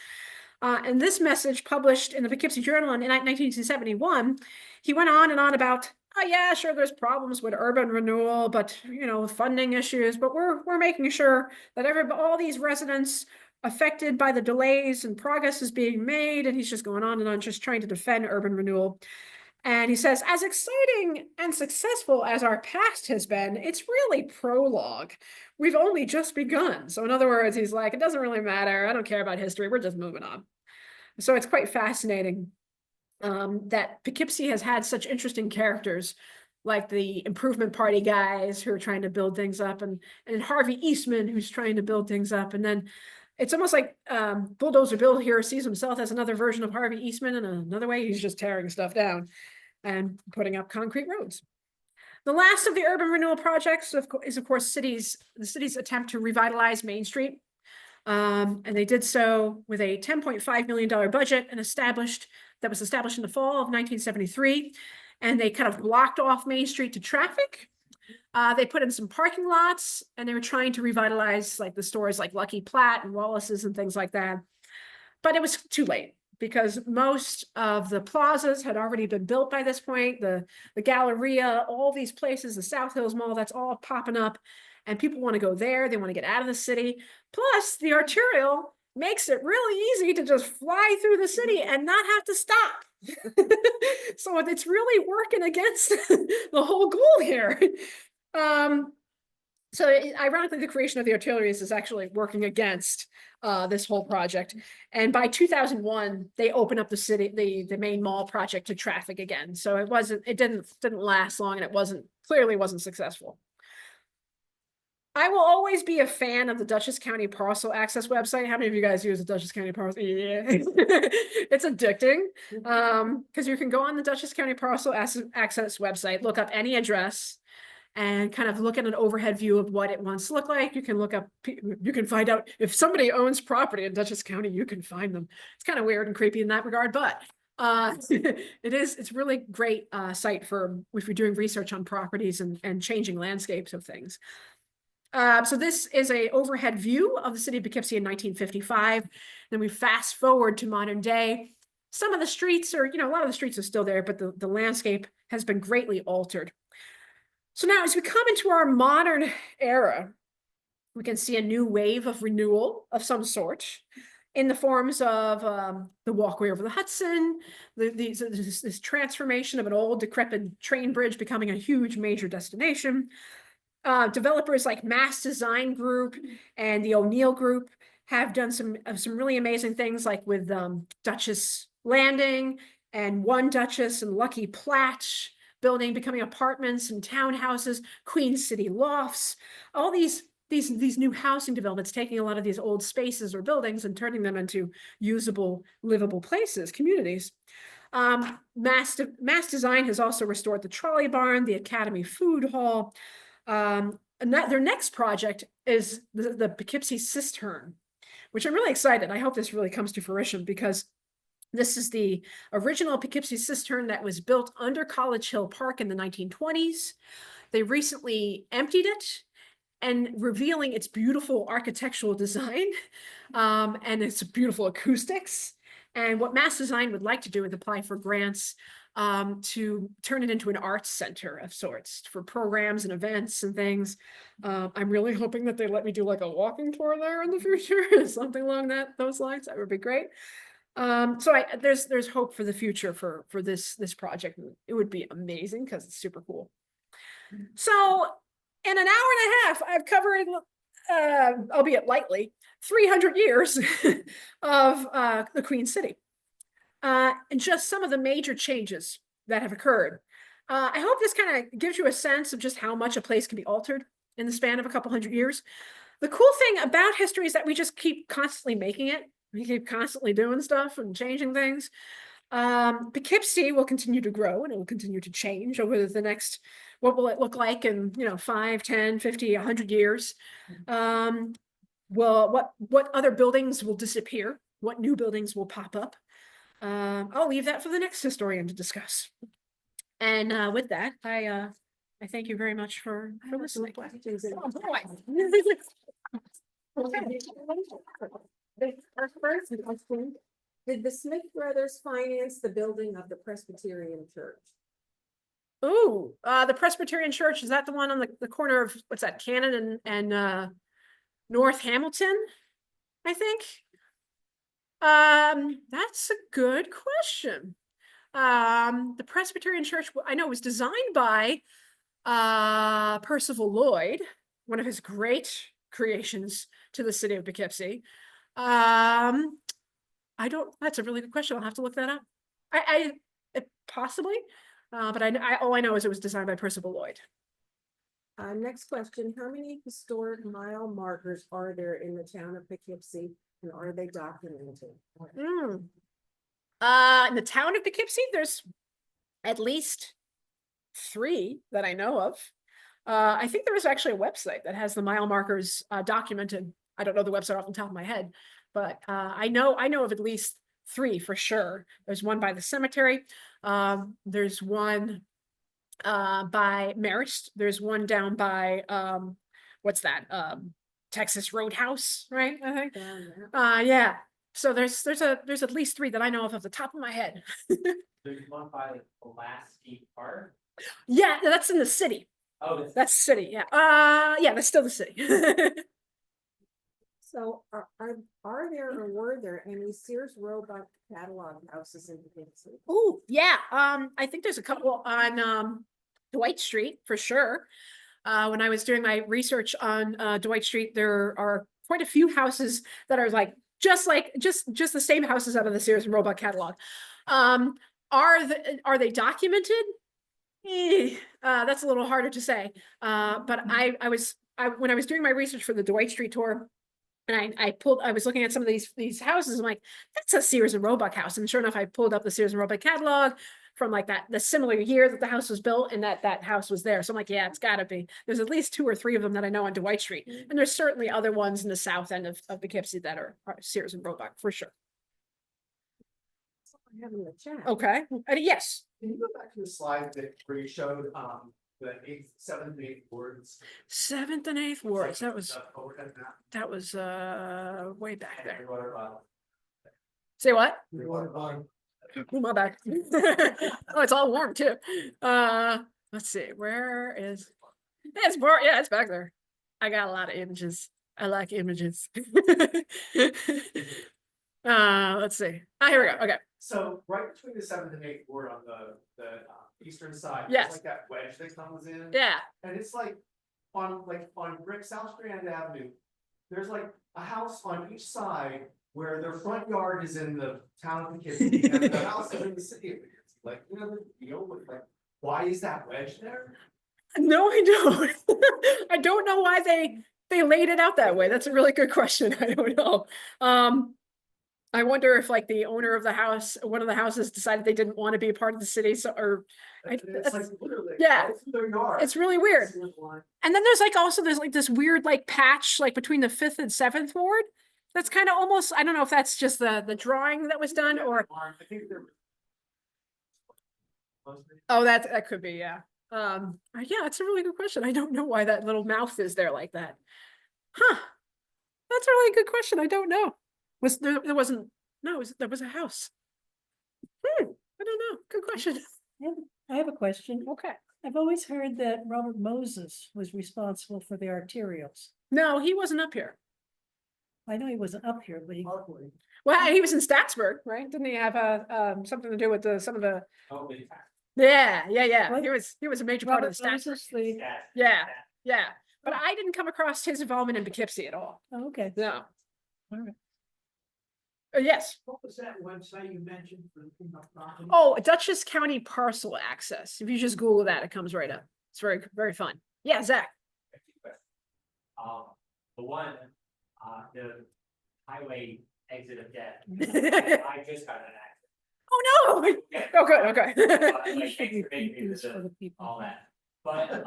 And this message published in the Poughkeepsie Journal in 1971, he went on and on about, oh yeah, sure, there's problems with urban renewal, but you know, funding issues, but we're making sure that all these residents affected by the delays and progress is being made. And he's just going on and on, just trying to defend urban renewal. And he says, as exciting and successful as our past has been, it's really prologue. We've only just begun. So in other words, he's like, it doesn't really matter. I don't care about history. We're just moving on. So it's quite fascinating that Poughkeepsie has had such interesting characters, like the Improvement Party guys who are trying to build things up, and Harvey Eastman, who's trying to build things up. And then it's almost like Bulldozer Bill here sees himself as another version of Harvey Eastman, and another way he's just tearing stuff down and putting up concrete roads. The last of the urban renewal projects is of course the city's attempt to revitalize Main Street. And they did so with a $10.5 million budget that was established in the fall of 1973. And they kind of blocked off Main Street to traffic. They put in some parking lots, and they were trying to revitalize like the stores like Lucky Platt and Wallace's and things like that. But it was too late because most of the plazas had already been built by this point. The Galleria, all these places, the South Hills Mall, that's all popping up, and people want to go there. They want to get out of the city. Plus, the arterial makes it really easy to just fly through the city and not have to stop. So it's really working against the whole goal here. So ironically, the creation of the arterials is actually working against this whole project. And by 2001, they opened up the city, the main mall project to traffic again. So it didn't last long, and it clearly wasn't successful. I will always be a fan of the Dutchess County Parcel Access website. How many of you guys use the Dutchess County Parcel? Yeah, it's addicting because you can go on the Dutchess County Parcel Access website, look up any address, and kind of look at an overhead view of what it once looked like. You can find out if somebody owns property in Dutchess County, you can find them. It's kind of weird and creepy in that regard, but it's really great site for if you're doing research on properties and changing landscapes of things. So this is a overhead view of the city of Poughkeepsie in 1955. Then we fast forward to modern day. Some of the streets a lot of the streets are still there, but the landscape has been greatly altered. So now as we come into our modern era, we can see a new wave of renewal of some sort in the forms of the walkway over the Hudson, this transformation of an old decrepit train bridge becoming a huge major destination. developers like Mass Design Group and the O'Neill Group have done some really amazing things, like with Duchess Landing and One Duchess and Lucky Platt building becoming apartments and townhouses, Queen City Lofts, all these new housing developments, taking a lot of these old spaces or buildings and turning them into usable, livable places, communities. Mass Design has also restored the Trolley Barn, the Academy Food Hall. And their next project is the Poughkeepsie Cistern, which I'm really excited. I hope this really comes to fruition, because this is the original Poughkeepsie Cistern that was built under College Hill Park in the 1920s. They recently emptied it, and revealing its beautiful architectural design and its beautiful acoustics. And what Mass Design would like to do is apply for grants to turn it into an arts center of sorts for programs and events and things. I'm really hoping that they let me do like a walking tour there in the future, something along those lines. That would be great. So there's hope for the future for this project. It would be amazing because it's super cool. So in an hour and a half, I've covered, albeit lightly, 300 years of the Queen City, and just some of the major changes that have occurred. I hope this kind of gives you a sense of just how much a place can be altered in the span of a couple hundred years. The cool thing about history is that we just keep constantly making it. We keep constantly doing stuff and changing things. Poughkeepsie will continue to grow, and it will continue to change over the next, what will it look like in 5, 10, 50, 100 years? Well, what other buildings will disappear? What new buildings will pop up? I'll leave that for the next historian to discuss. And with that, I thank you very much for listening. Oh, boy. Our first question, did the Smith brothers finance the building of the Presbyterian church? Ooh, the Presbyterian Church, is that the one on the corner of, what's that, Cannon and North Hamilton, I think? That's a good question. The Presbyterian Church, I know, was designed by Percival Lloyd, one of his great creations to the city of Poughkeepsie. That's a really good question. I'll have to look that up. Possibly, but all I know is it was designed by Percival Lloyd. Next question, how many historic mile markers are there in the town of Poughkeepsie, and are they documented? In the town of Poughkeepsie, there's at least 3 that I know of. I think there is actually a website that has the mile markers documented. I don't know the website off the top of my head, but I know of at least 3 for sure. There's one by the cemetery. There's one by Marist. There's one down by what's that? Texas Roadhouse, right? I think. Yeah. So there's at least 3 that I know of off the top of my head. There's one by like Pulaski Park. Yeah, that's in the city. Oh, That's city. Yeah. Yeah, that's still the city. So are there or were there any Sears Roebuck catalog houses in Poughkeepsie? Oh, yeah. I think there's a couple on Dwight Street for sure. When I was doing my research on Dwight Street, there are quite a few houses that are just the same houses out of the Sears and Roebuck catalog. Are they documented? That's a little harder to say. But when I was doing my research for the Dwight Street tour, and I was looking at some of these houses, I'm like, that's a Sears and Roebuck house. And sure enough, I pulled up the Sears and Roebuck catalog from the similar year that the house was built, and that house was there. So I'm like, yeah, it's gotta be. There's at least 2 or 3 of them that I know on Dwight Street. And there's certainly other ones in the south end of Poughkeepsie that are Sears and Roebuck for sure. I have in the chat. Okay. Yes. Can you go back to the slide where you showed the 7th and 8th wards? 7th and 8th wards. That was That way back there. Say what? Oh, my back. Oh, it's all warm too. Let's see. Where is? Yeah, it's back there. I got a lot of images. I like images. Let's see. Here we go. Okay. So right between the 7th and 8th ward on the eastern side, Yes. there's like that wedge that comes in. Yeah. And it's like on Brick South Strand Avenue, there's like a house on each side where their front yard is in the town of Poughkeepsie and the house is in the city of Poughkeepsie. Like, you know, the deal with like, why is that wedge there? No, I don't. I don't know why they laid it out that way. That's a really good question. I don't know. I wonder if like the owner of the house, one of the houses decided they didn't want to be a part of the city, so, or It's like literally. Yeah. right through their yard. it's really weird. Sewer line. And then there's like this weird like patch like between the 5th and 7th ward. That's kind of almost, I don't know if that's just the drawing that was done or, I think they're. oh, that could be, yeah. Yeah, it's a really good question. I don't know why that little mouth is there like that. Huh. That's a really good question. I don't know. There wasn't, no, there was a house. I don't know. Good question. I have a question. Okay. I've always heard that Robert Moses was responsible for the arterials. No, he wasn't up here. I know he wasn't up here, but he, Well, he was in Statsburg, right? Didn't he have something to do with some of the, Oh, yeah. What? He was a major part of Robert the Statsburg. Moses, the, Yeah. But I didn't come across his involvement in Poughkeepsie at all. oh, okay. No. All right. Yes. What was that website you mentioned for the property? Oh, Dutchess County Parcel Access. If you just Google that, it comes right up. It's very, very fun. Yeah, Zach. The one, the highway exit of death. Oh, I just got an accident. no. Yeah. Oh, good. Okay. You Like, should thanks for repeat making me these for the people. all that. But,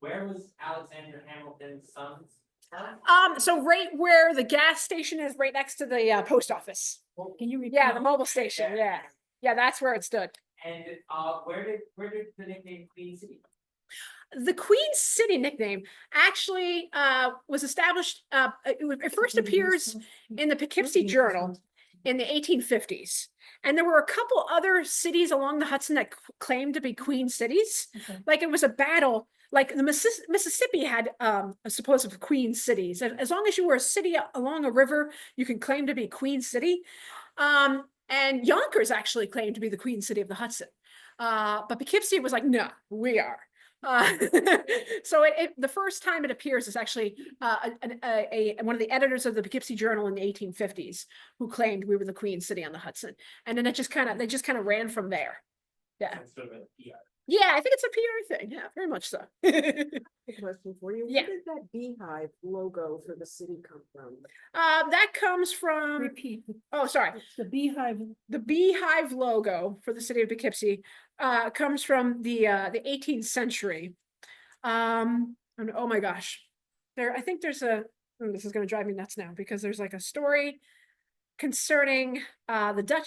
where was Alexander Hamilton's son's house? So right where the gas station is, right next to the post office. Can you repeat? Yeah, the mobile station. Yeah. Yeah, that's where it stood. And, where did the nickname Queen City? The Queen City nickname actually was established, it first appears in the Poughkeepsie Journal in the 1850s. And there were a couple other cities along the Hudson that claimed to be Queen cities. Okay. Like it was a battle, like the Mississippi had a supposed Queen cities. As long as you were a city along a river, you can claim to be Queen City. And Yonkers actually claimed to be the Queen City of the Hudson. But Poughkeepsie was like, no, we are. So the first time it appears is actually one of the editors of the Poughkeepsie Journal in the 1850s who claimed we were the Queen City on the Hudson, and then they just kind of ran from there. Yeah, It's sort of a PR. yeah, I think it's a PR thing. Yeah, very much so. A question for you. Yeah. Where did that beehive logo for the city come from? That comes from. Repeat. Oh, sorry. It's the beehive. The beehive logo for the city of Poughkeepsie comes from the 18th century. And oh my gosh, I think there's this is going to drive me nuts now because there's like a story concerning the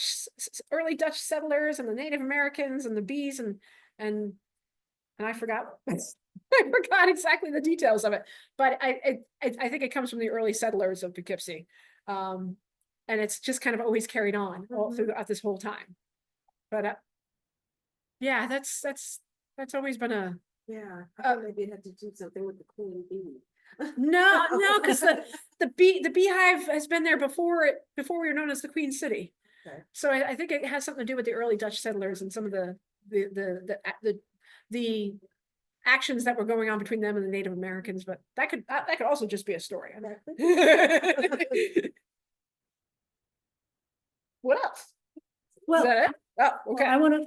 early Dutch settlers and the Native Americans and the bees and I forgot. I forgot exactly the details of it, but I think it comes from the early settlers of Poughkeepsie. And it's just kind of always carried on all throughout this whole time. But yeah, that's always been a Yeah, I thought maybe it had to do something with the queen bee. no, because the beehive has been there before we were known as the Queen City. Okay. So I think it has something to do with the early Dutch settlers and some of the actions that were going on between them and the Native Americans, but that could also just be a story. What else? Is Well, that it? Oh, okay. I want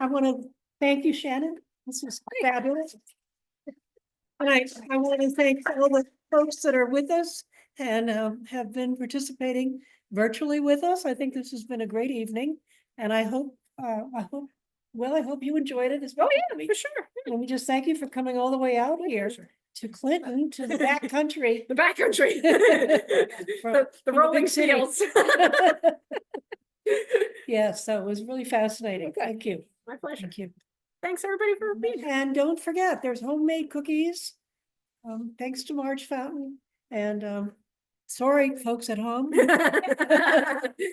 to thank you, Shannon. This was fabulous. And I want to thank all the folks that are with us and have been participating virtually with us. I think this has been a great evening, and I hope you enjoyed it as well. Oh yeah, for sure. Let me just thank you for coming all the way out here to Clinton, to the back country. The backcountry. From the the rolling big city. fields. Yes, that was really fascinating. Okay. Thank you. My pleasure. Thank you. Thanks everybody for being here. And don't forget, there's homemade cookies. Thanks to Marge Fountain and sorry, folks at home.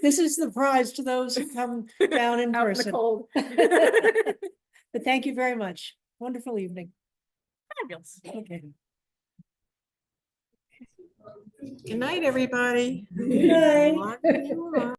This is the prize to those who come down in Out in the person. cold. But thank you very much. Wonderful evening. Fabulous. Okay. Good night, everybody. Good night. Lock you up.